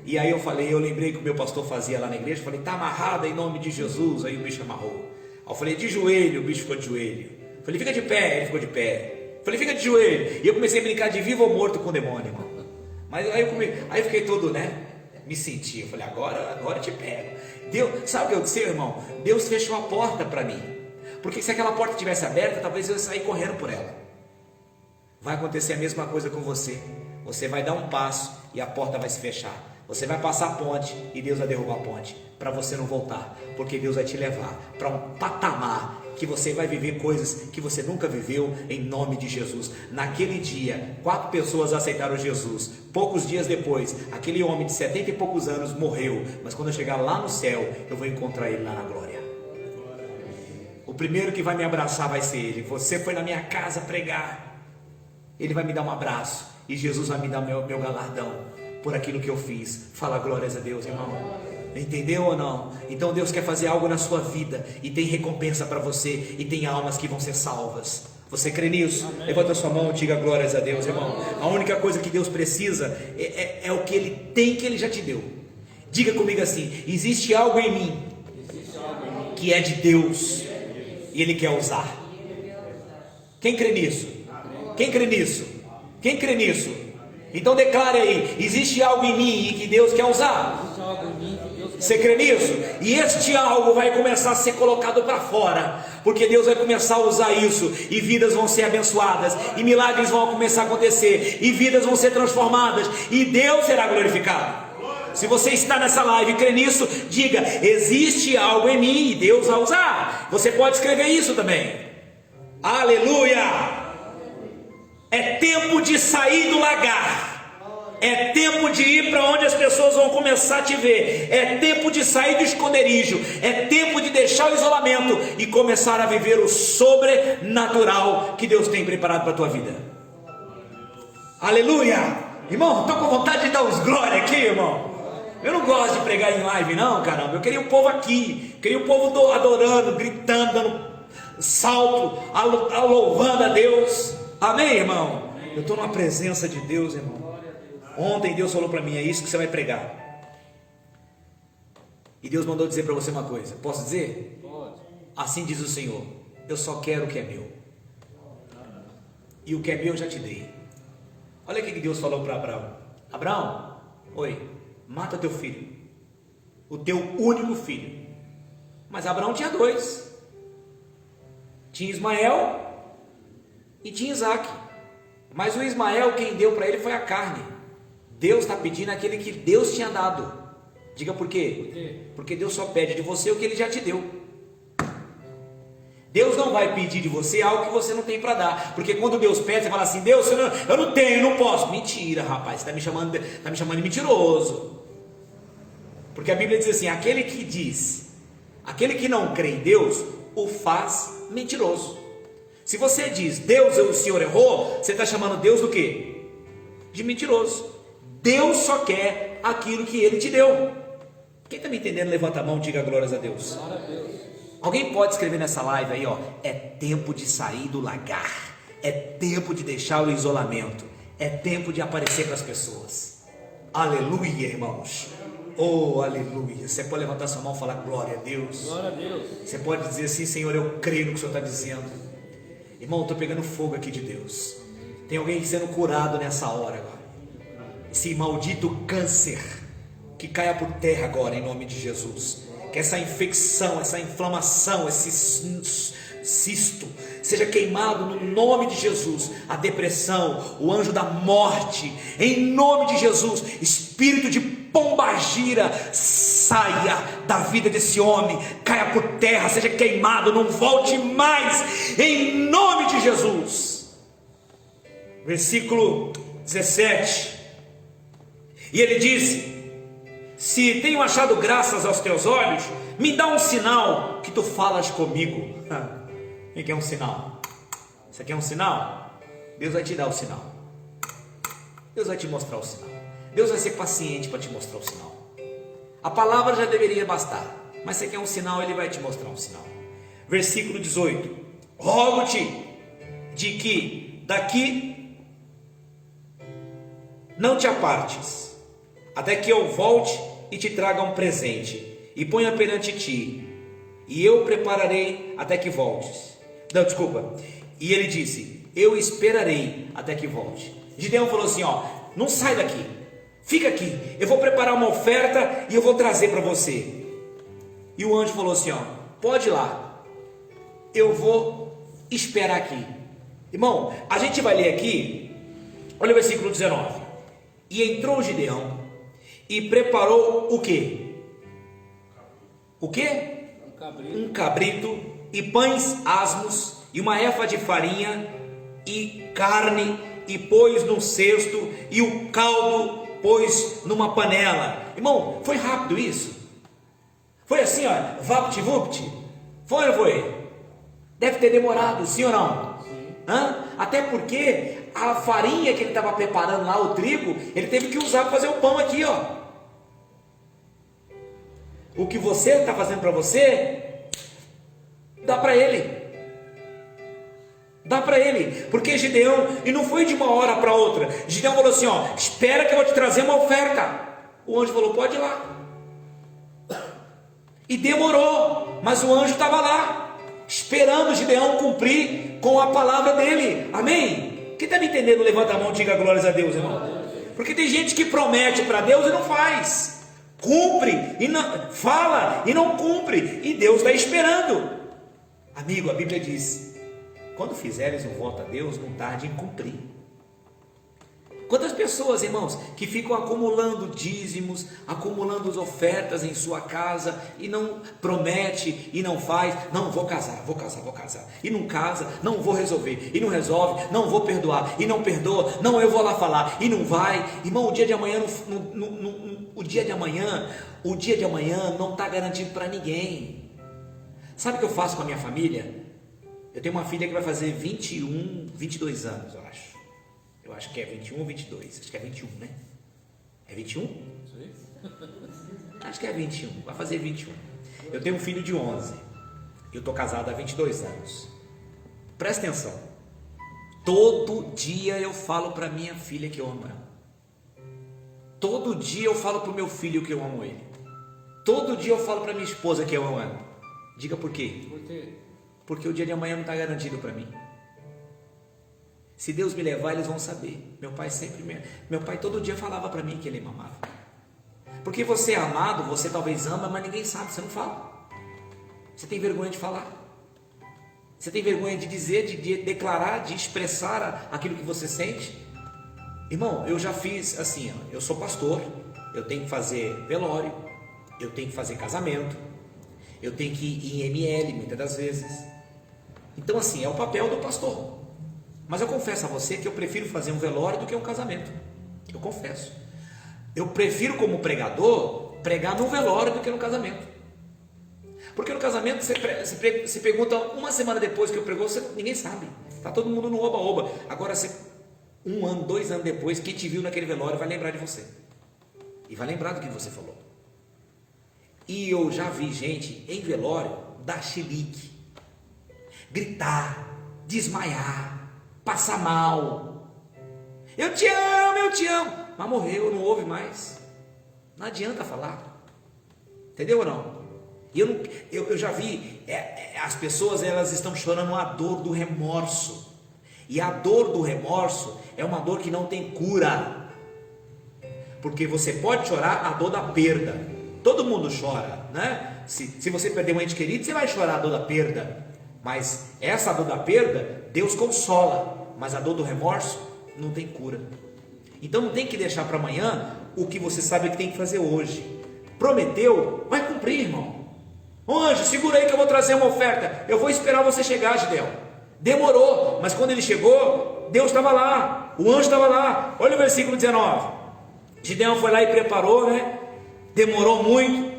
E aí eu lembrei que o meu pastor fazia lá na igreja. Falei, está amarrado em nome de Jesus. Aí o bicho amarrou. Aí eu falei, de joelho. O bicho ficou de joelho. Falei, fica de pé. Ele ficou de pé. Falei, fica de joelho. E eu comecei a brincar de vivo ou morto com o demônio, irmão. Mas aí eu fiquei todo, né? Me senti. Eu falei, agora eu te pego. Deus, sabe o que aconteceu, irmão? Deus fechou a porta para mim. Porque se aquela porta tivesse aberta, talvez eu ia sair correndo por ela. Vai acontecer a mesma coisa com você. Você vai dar um passo e a porta vai se fechar. Você vai passar a ponte e Deus vai derrubar a ponte, para você não voltar, porque Deus vai te levar para um patamar que você vai viver coisas que você nunca viveu, em nome de Jesus. Naquele dia, 4 pessoas aceitaram Jesus. Poucos dias depois, aquele homem de 70 e poucos anos morreu, mas quando eu chegar lá no céu, eu vou encontrar ele lá na glória. O primeiro que vai me abraçar vai ser ele. Você foi na minha casa pregar, ele vai me dar um abraço, e Jesus vai me dar meu galardão por aquilo que eu fiz. Fala glórias a Deus, irmão. Entendeu ou não? Então Deus quer fazer algo na sua vida, e tem recompensa para você, e tem almas que vão ser salvas. Você crê nisso? Amém. Levanta a sua mão e diga glórias a Deus, irmão. A única coisa que Deus precisa é o que Ele tem, que Ele já te deu. Diga comigo assim: existe algo em mim que é de Deus, e Ele quer usar. Quem crê nisso? Quem crê nisso? Quem crê nisso? Então declare aí: existe algo em mim e que Deus quer usar. Você crê nisso? E este algo vai começar a ser colocado para fora, porque Deus vai começar a usar isso, e vidas vão ser abençoadas, e milagres vão começar a acontecer, e vidas vão ser transformadas, e Deus será glorificado. Se você está nessa live e crê nisso, diga: existe algo em mim e Deus vai usar. Você pode escrever isso também. Aleluia! É tempo de sair do lagar. É tempo de ir para onde as pessoas vão começar a te ver. É tempo de sair do esconderijo. É tempo de deixar o isolamento e começar a viver o sobrenatural que Deus tem preparado para a tua vida. Aleluia! Irmão, estou com vontade de dar uns glória aqui, irmão. Eu não gosto de pregar em live não, caramba. Eu queria o povo aqui. Eu queria o povo adorando, gritando, dando salto, louvando a Deus. Amém, irmão? Eu estou na presença de Deus, irmão. Ontem Deus falou para mim: é isso que você vai pregar. E Deus mandou dizer para você uma coisa. Posso dizer? Pode. Assim diz o Senhor: eu só quero o que é meu, e o que é meu eu já te dei. Olha o que Deus falou para Abraão: Abraão, oi, mata teu filho, o teu único filho. Mas Abraão tinha 2. Tinha Ismael e tinha Isaac. Mas o Ismael, quem deu para ele foi a carne. Deus está pedindo aquele que Deus tinha dado. Diga por quê? Por quê? Porque Deus só pede de você o que Ele já te deu. Deus não vai pedir de você algo que você não tem para dar. Porque quando Deus pede, você fala assim: Deus, eu não tenho, não posso. Mentira, rapaz, você está me chamando de mentiroso. Porque a Bíblia diz assim: aquele que não crê em Deus, o faz mentiroso. Se você diz, Deus, o Senhor errou, você está chamando Deus do quê? De mentiroso. Deus só quer aquilo que Ele te deu. Quem está me entendendo, levanta a mão e diga glórias a Deus. Glória a Deus. Alguém pode escrever nessa live aí, ó: é tempo de sair do lagar, é tempo de deixar o isolamento, é tempo de aparecer para as pessoas. Aleluia, irmãos. Oh, aleluia. Você pode levantar sua mão e falar glória a Deus. Glória a Deus. Você pode dizer assim: Senhor, eu creio no que o Senhor está dizendo. Irmão, estou pegando fogo aqui de Deus. Tem alguém sendo curado nessa hora agora. Esse maldito câncer que caia por terra agora em nome de Jesus. Que essa infecção, essa inflamação, esse cisto seja queimado no nome de Jesus. A depressão, o anjo da morte, em nome de Jesus. Espírito de pombagira, saia da vida desse homem, caia por terra, seja queimado, não volte mais, em nome de Jesus. Versículo 17. E ele disse: se tenho achado graças aos teus olhos, me dá um sinal que tu falas comigo. O que é um sinal? Isso aqui é um sinal? Deus vai te dar o sinal. Deus vai te mostrar o sinal. Deus vai ser paciente para te mostrar o sinal. A palavra já deveria bastar, mas você quer um sinal, Ele vai te mostrar um sinal. Versículo 18: rogo-te de que daqui não te apartes, até que eu volte e te traga um presente, e ponha perante ti, e eu prepararei até que voltes. Não, desculpa. E ele disse: eu esperarei até que volte. Gideão falou assim: ó, não sai daqui, fica aqui, eu vou preparar uma oferta e eu vou trazer para você. E o anjo falou assim: ó, pode ir lá, eu vou esperar aqui. Irmão, a gente vai ler aqui, olha o versículo 19. E entrou Gideão e preparou o quê? O quê? Um cabrito e pães asmos e uma efa de farinha e carne, e pôs num cesto, e o caldo pôs numa panela. Irmão, foi rápido isso? Foi assim, ó, vapt-vupt? Foi ou não foi? Deve ter demorado, sim ou não? Sim. Até porque a farinha que ele estava preparando lá, o trigo, ele teve que usar para fazer o pão aqui, ó. O que você está fazendo para você, dá para ele. Dá para ele, porque Gideão, e não foi de uma hora para outra. Gideão falou assim: ó, espera que eu vou te trazer uma oferta. O anjo falou: pode ir lá. E demorou, mas o anjo estava lá, esperando Gideão cumprir com a palavra dele. Amém? Quem está me entendendo, levanta a mão e diga glórias a Deus, irmão. Porque tem gente que promete para Deus e não faz, cumpre e não fala e não cumpre, e Deus está esperando. Amigo, a Bíblia diz: quando fizeres um voto a Deus, não tarde em cumprir. Quantas pessoas, irmãos, que ficam acumulando dízimos, acumulando as ofertas em sua casa, e não promete, e não faz, não, vou casar, e não casa, não vou resolver, e não resolve, não vou perdoar, e não perdoa, não, eu vou lá falar, e não vai. Irmão, o dia de amanhã não está garantido para ninguém. Sabe o que eu faço com a minha família? Eu tenho uma filha que vai fazer 22 anos, eu acho. Eu acho que é 21 ou 22. Acho que é 21, né? É 21? Sim. Acho que é 21. Vai fazer 21. Eu tenho um filho de 11. Eu estou casado há 22 anos. Presta atenção. Todo dia eu falo para minha filha que eu amo ela. Todo dia eu falo para o meu filho que eu amo ele. Todo dia eu falo para minha esposa que eu amo ela. Diga por quê? Por quê? Porque o dia de amanhã não está garantido para mim. Se Deus me levar, eles vão saber. Meu pai todo dia falava para mim que ele me amava. Porque você é amado, você talvez ama, mas ninguém sabe, você não fala. Você tem vergonha de falar. Você tem vergonha de dizer, de declarar, de expressar aquilo que você sente? Irmão, eu já fiz assim, ó, eu sou pastor, eu tenho que fazer velório, eu tenho que fazer casamento, eu tenho que ir em ML muitas das vezes. Então assim, é o papel do pastor. Mas eu confesso a você que eu prefiro fazer um velório do que um casamento. Eu confesso. Eu prefiro, como pregador, pregar no velório do que no casamento. Porque no casamento você pergunta uma semana depois que eu pregou, ninguém sabe. Está todo mundo no oba-oba. Agora, um ano, 2 anos depois, quem te viu naquele velório vai lembrar de você. E vai lembrar do que você falou. E eu já vi gente em velório dar chilique, gritar, desmaiar, passar mal. Eu te amo. Mas morreu, não ouve mais. Não adianta falar. Entendeu ou não? E eu já vi, as pessoas, elas estão chorando a dor do remorso. E a dor do remorso é uma dor que não tem cura. Porque você pode chorar a dor da perda. Todo mundo chora, né? Se você perder um ente querido, você vai chorar a dor da perda. Mas essa dor da perda, Deus consola. Mas a dor do remorso não tem cura. Então não tem que deixar para amanhã o que você sabe que tem que fazer hoje. Prometeu, vai cumprir, irmão. Ô anjo, segura aí que eu vou trazer uma oferta. Eu vou esperar você chegar, Gideão. Demorou, mas quando ele chegou, Deus estava lá, o anjo estava lá. Olha o versículo 19. Gideão foi lá e preparou, né? Demorou muito.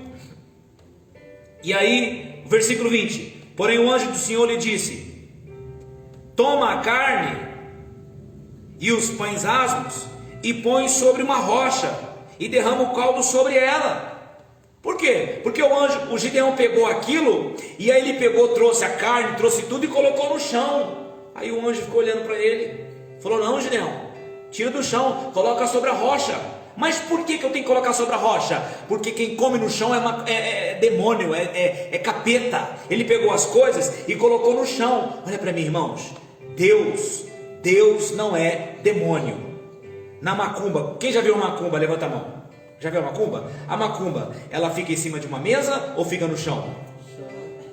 E aí, o versículo 20. Porém o anjo do Senhor lhe disse: toma a carne e os pães asmos e põe sobre uma rocha e derrama o caldo sobre ela. Por quê? Porque o Gideão pegou aquilo, e aí ele pegou, trouxe a carne, trouxe tudo e colocou no chão. Aí o anjo ficou olhando para ele, falou: não, Gideão, tira do chão, coloca sobre a rocha. Mas por que eu tenho que colocar sobre a rocha? Porque quem come no chão é demônio, é capeta. Ele pegou as coisas e colocou no chão. Olha para mim, irmãos, Deus não é demônio. Na macumba, quem já viu uma macumba? Levanta a mão. Já viu a macumba? A macumba, ela fica em cima de uma mesa ou fica no chão?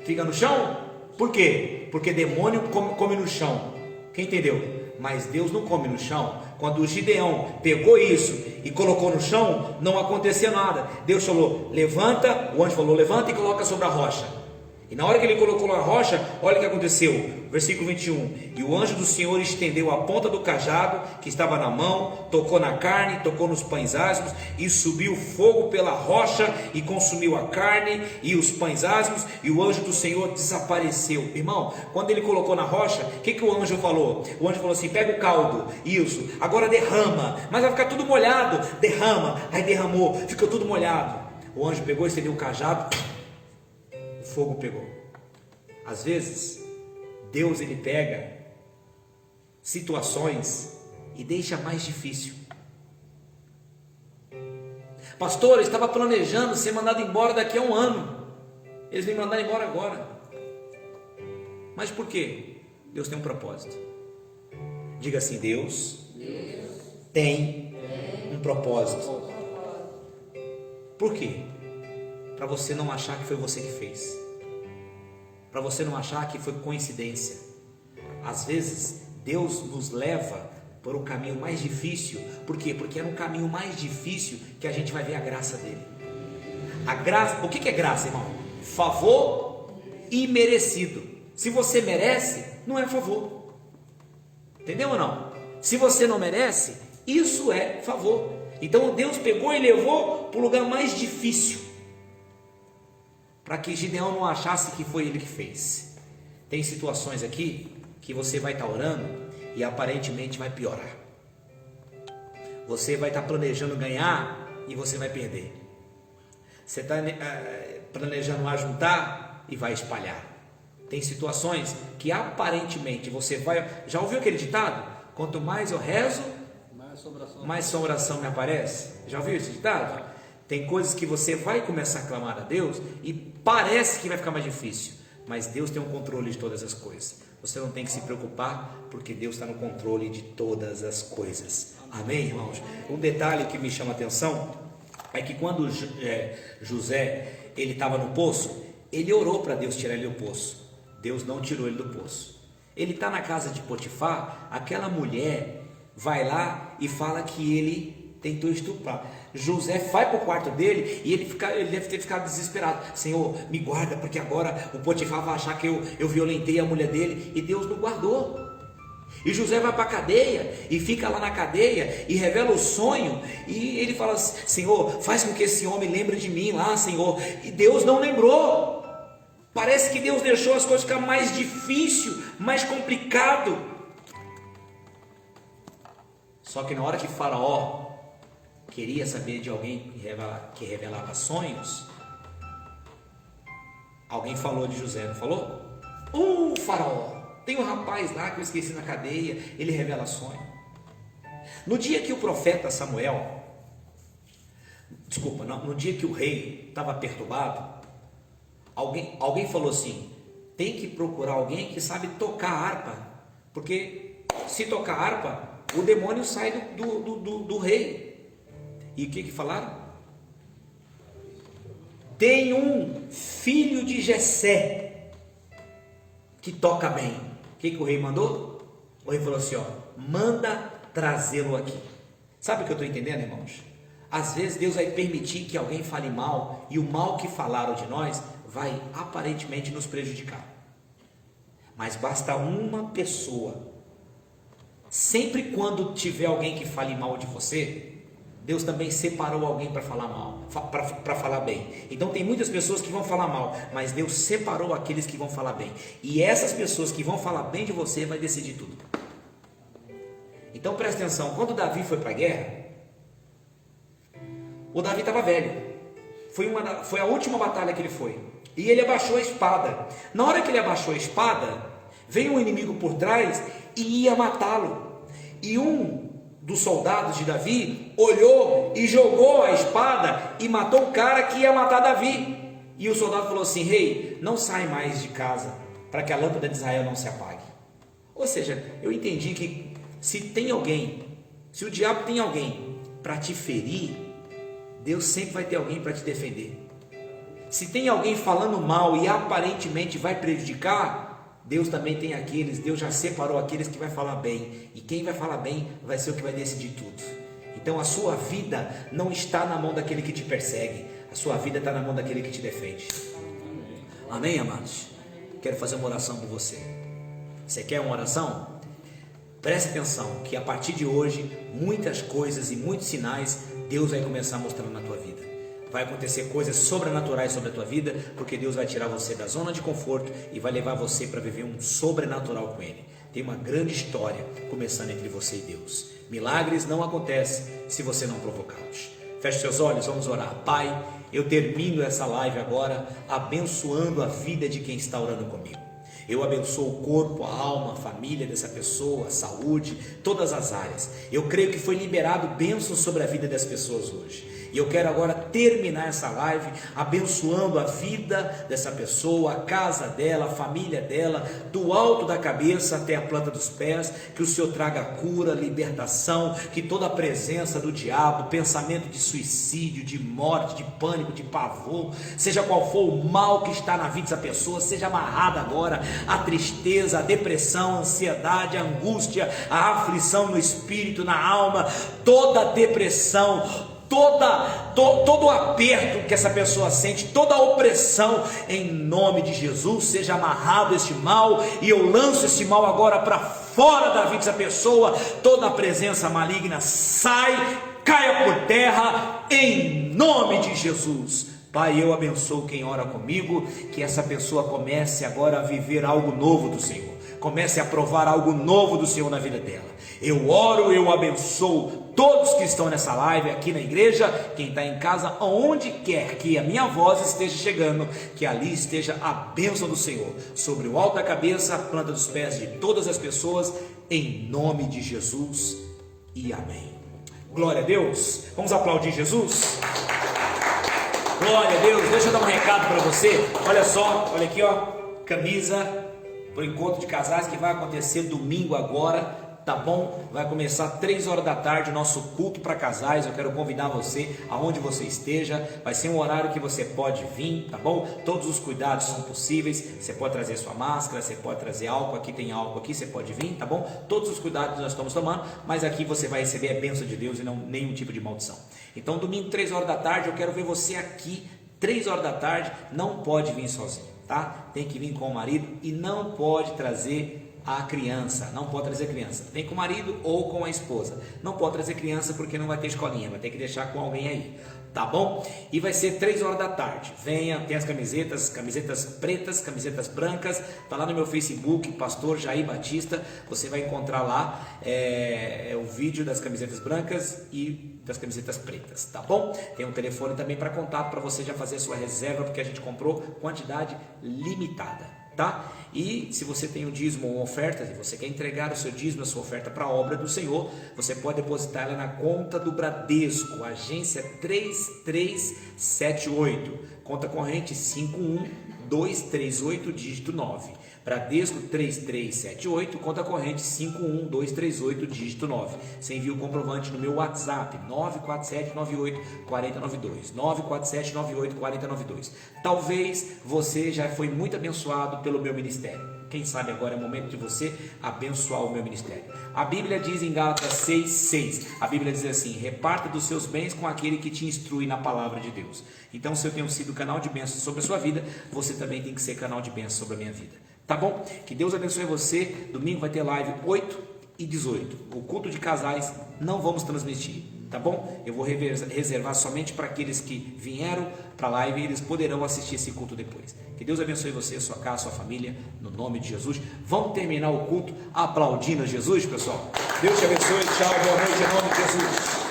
Fica no chão? Por quê? Porque demônio come no chão. Quem entendeu? Mas Deus não come no chão. Quando o Gideão pegou isso e colocou no chão, não acontecia nada. Deus falou: levanta, o anjo falou: levanta e coloca sobre a rocha. E na hora que ele colocou na rocha, olha o que aconteceu. Versículo 21. E o anjo do Senhor estendeu a ponta do cajado que estava na mão, tocou na carne, tocou nos pães asmos, e subiu fogo pela rocha e consumiu a carne e os pães asmos, e o anjo do Senhor desapareceu. Irmão, quando ele colocou na rocha, o que o anjo falou? O anjo falou assim: pega o caldo, isso, agora derrama, mas vai ficar tudo molhado. Derrama, aí derramou, ficou tudo molhado. O anjo pegou, estendeu o cajado, o fogo pegou. Às vezes Deus, ele pega situações e deixa mais difícil. Pastor, eu estava planejando ser mandado embora daqui a 1 ano. Eles me mandaram embora agora. Mas por quê? Deus tem um propósito. Diga assim: Deus tem um propósito. Por quê? Para você não achar que foi você que fez. Para você não achar que foi coincidência. Às vezes Deus nos leva por um caminho mais difícil. Por quê? Porque é no caminho mais difícil que a gente vai ver a graça dele. A graça, o que é graça, irmão? Favor imerecido. Se você merece, não é favor. Entendeu ou não? Se você não merece, isso é favor. Então Deus pegou e levou para o lugar mais difícil, para que Gideão não achasse que foi ele que fez. Tem situações aqui que você vai estar orando e aparentemente vai piorar. Você vai estar planejando ganhar e você vai perder. Você está planejando ajuntar e vai espalhar. Tem situações que aparentemente você vai... Já ouviu aquele ditado? Quanto mais eu rezo, mais assombração me aparece. Já ouviu esse ditado? Tem coisas que você vai começar a clamar a Deus e parece que vai ficar mais difícil, mas Deus tem um controle de todas as coisas. Você não tem que se preocupar, porque Deus está no controle de todas as coisas. Amém, irmãos? Um detalhe que me chama a atenção é que quando José ele estava no poço, ele orou para Deus tirar ele do poço. Deus não tirou ele do poço. Ele está na casa de Potifar, aquela mulher vai lá e fala que ele tentou estuprar. José vai para o quarto dele e ele deve ter ficado desesperado. Senhor, me guarda, porque agora o Potifar vai achar que eu violentei a mulher dele. E Deus não guardou. E José vai para a cadeia e fica lá na cadeia e revela o sonho. E ele fala: Senhor, faz com que esse homem lembre de mim lá, Senhor. E Deus não lembrou. Parece que Deus deixou as coisas ficar mais difícil, mais complicado. Só que na hora que Faraó queria saber de alguém que revelava sonhos, alguém falou de José, não falou? Faraó, tem um rapaz lá que eu esqueci na cadeia, ele revela sonho. No dia que o profeta Samuel, no dia que o rei estava perturbado, alguém falou assim: tem que procurar alguém que sabe tocar harpa, porque se tocar harpa, o demônio sai do rei. E o que falaram? Tem um filho de Jessé que toca bem. O que o rei mandou? O rei falou assim: manda trazê-lo aqui. Sabe o que eu estou entendendo, irmãos? Às vezes Deus vai permitir que alguém fale mal, e o mal que falaram de nós vai aparentemente nos prejudicar. Mas basta uma pessoa. Sempre quando tiver alguém que fale mal de você, Deus também separou alguém para falar mal, para falar bem. Então tem muitas pessoas que vão falar mal, mas Deus separou aqueles que vão falar bem. E essas pessoas que vão falar bem de você vai decidir tudo. Então presta atenção, quando Davi foi para a guerra, o Davi estava velho. Foi a última batalha que ele foi. E ele abaixou a espada. Na hora que ele abaixou a espada, veio um inimigo por trás e ia matá-lo. E um dos soldados de Davi olhou e jogou a espada e matou o cara que ia matar Davi. E o soldado falou assim: rei, não sai mais de casa para que a lâmpada de Israel não se apague. Ou seja, eu entendi que se o diabo tem alguém para te ferir, Deus sempre vai ter alguém para te defender. Se tem alguém falando mal e aparentemente vai prejudicar, Deus também tem Deus já separou aqueles que vai falar bem, e quem vai falar bem vai ser o que vai decidir tudo. Então a sua vida não está na mão daquele que te persegue, a sua vida está na mão daquele que te defende. Amém, amados? Quero fazer uma oração por você. Você quer uma oração? Preste atenção que a partir de hoje, muitas coisas e muitos sinais Deus vai começar a mostrar na tua vida. Vai acontecer coisas sobrenaturais sobre a tua vida, porque Deus vai tirar você da zona de conforto e vai levar você para viver um sobrenatural com Ele. Tem uma grande história começando entre você e Deus. Milagres não acontecem se você não provocá-los. Feche seus olhos, vamos orar. Pai, eu termino essa live agora abençoando a vida de quem está orando comigo. Eu abençoo o corpo, a alma, a família dessa pessoa, a saúde, todas as áreas. Eu creio que foi liberado bênçãos sobre a vida das pessoas hoje. E eu quero agora terminar essa live abençoando a vida dessa pessoa, a casa dela, a família dela, do alto da cabeça até a planta dos pés. Que o Senhor traga cura, libertação, que toda a presença do diabo, pensamento de suicídio, de morte, de pânico, de pavor, seja qual for o mal que está na vida dessa pessoa, seja amarrado agora. A tristeza, a depressão, a ansiedade, a angústia, a aflição no espírito, na alma, toda a depressão, todo o aperto que essa pessoa sente, toda a opressão, em nome de Jesus, seja amarrado este mal, e eu lanço esse mal agora para fora da vida dessa pessoa. Toda a presença maligna sai, caia por terra, em nome de Jesus. Pai, eu abençoo quem ora comigo, que essa pessoa comece agora a viver algo novo do Senhor, comece a provar algo novo do Senhor na vida dela. Eu oro, eu abençoo todos que estão nessa live, aqui na igreja, quem está em casa, aonde quer que a minha voz esteja chegando, que ali esteja a bênção do Senhor, sobre o alto da cabeça, a planta dos pés de todas as pessoas, em nome de Jesus, e amém. Glória a Deus. Vamos aplaudir Jesus? Glória a Deus. Deixa eu dar um recado para você. Olha só, olha aqui, ó, camisa para o encontro de casais que vai acontecer domingo agora, tá bom? Vai começar 3 horas da tarde o nosso culto para casais. Eu quero convidar você, aonde você esteja. Vai ser um horário que você pode vir, tá bom? Todos os cuidados são possíveis. Você pode trazer sua máscara, você pode trazer álcool. Aqui tem álcool aqui, você pode vir, tá bom? Todos os cuidados nós estamos tomando, mas aqui você vai receber a bênção de Deus e não nenhum tipo de maldição. Então, domingo, 3 horas da tarde, eu quero ver você aqui, 3 horas da tarde. Não pode vir sozinho, tá? Tem que vir com o marido e não pode trazer a criança, não pode trazer criança. Vem com o marido ou com a esposa. Não pode trazer criança porque não vai ter escolinha, vai ter que deixar com alguém aí, tá bom? E vai ser 3 horas da tarde. Venha, tem as camisetas pretas, camisetas brancas, tá lá no meu Facebook, Pastor Jair Batista. Você vai encontrar lá o vídeo das camisetas brancas e das camisetas pretas, tá bom? Tem um telefone também para contato, para você já fazer a sua reserva, porque a gente comprou quantidade limitada, tá? E se você tem um dízimo ou uma oferta, e você quer entregar o seu dízimo, a sua oferta para a obra do Senhor, você pode depositar ela na conta do Bradesco, agência 3378, conta corrente 51238, dígito 9. Bradesco 3378, conta corrente 51238, dígito 9. Você envia o comprovante no meu WhatsApp, 947984092, 947984092. Talvez você já foi muito abençoado pelo meu ministério. Quem sabe agora é o momento de você abençoar o meu ministério. A Bíblia diz em Gálatas 6:6, a Bíblia diz assim: reparta dos seus bens com aquele que te instrui na palavra de Deus. Então, se eu tenho sido canal de bênção sobre a sua vida, você também tem que ser canal de bênção sobre a minha vida. Tá bom? Que Deus abençoe você. Domingo vai ter live 8 e 18. O culto de casais não vamos transmitir, tá bom? Eu vou reservar somente para aqueles que vieram para a live e eles poderão assistir esse culto depois. Que Deus abençoe você, sua casa, sua família, no nome de Jesus. Vamos terminar o culto aplaudindo a Jesus, pessoal? Deus te abençoe. Tchau, boa noite em nome de Jesus.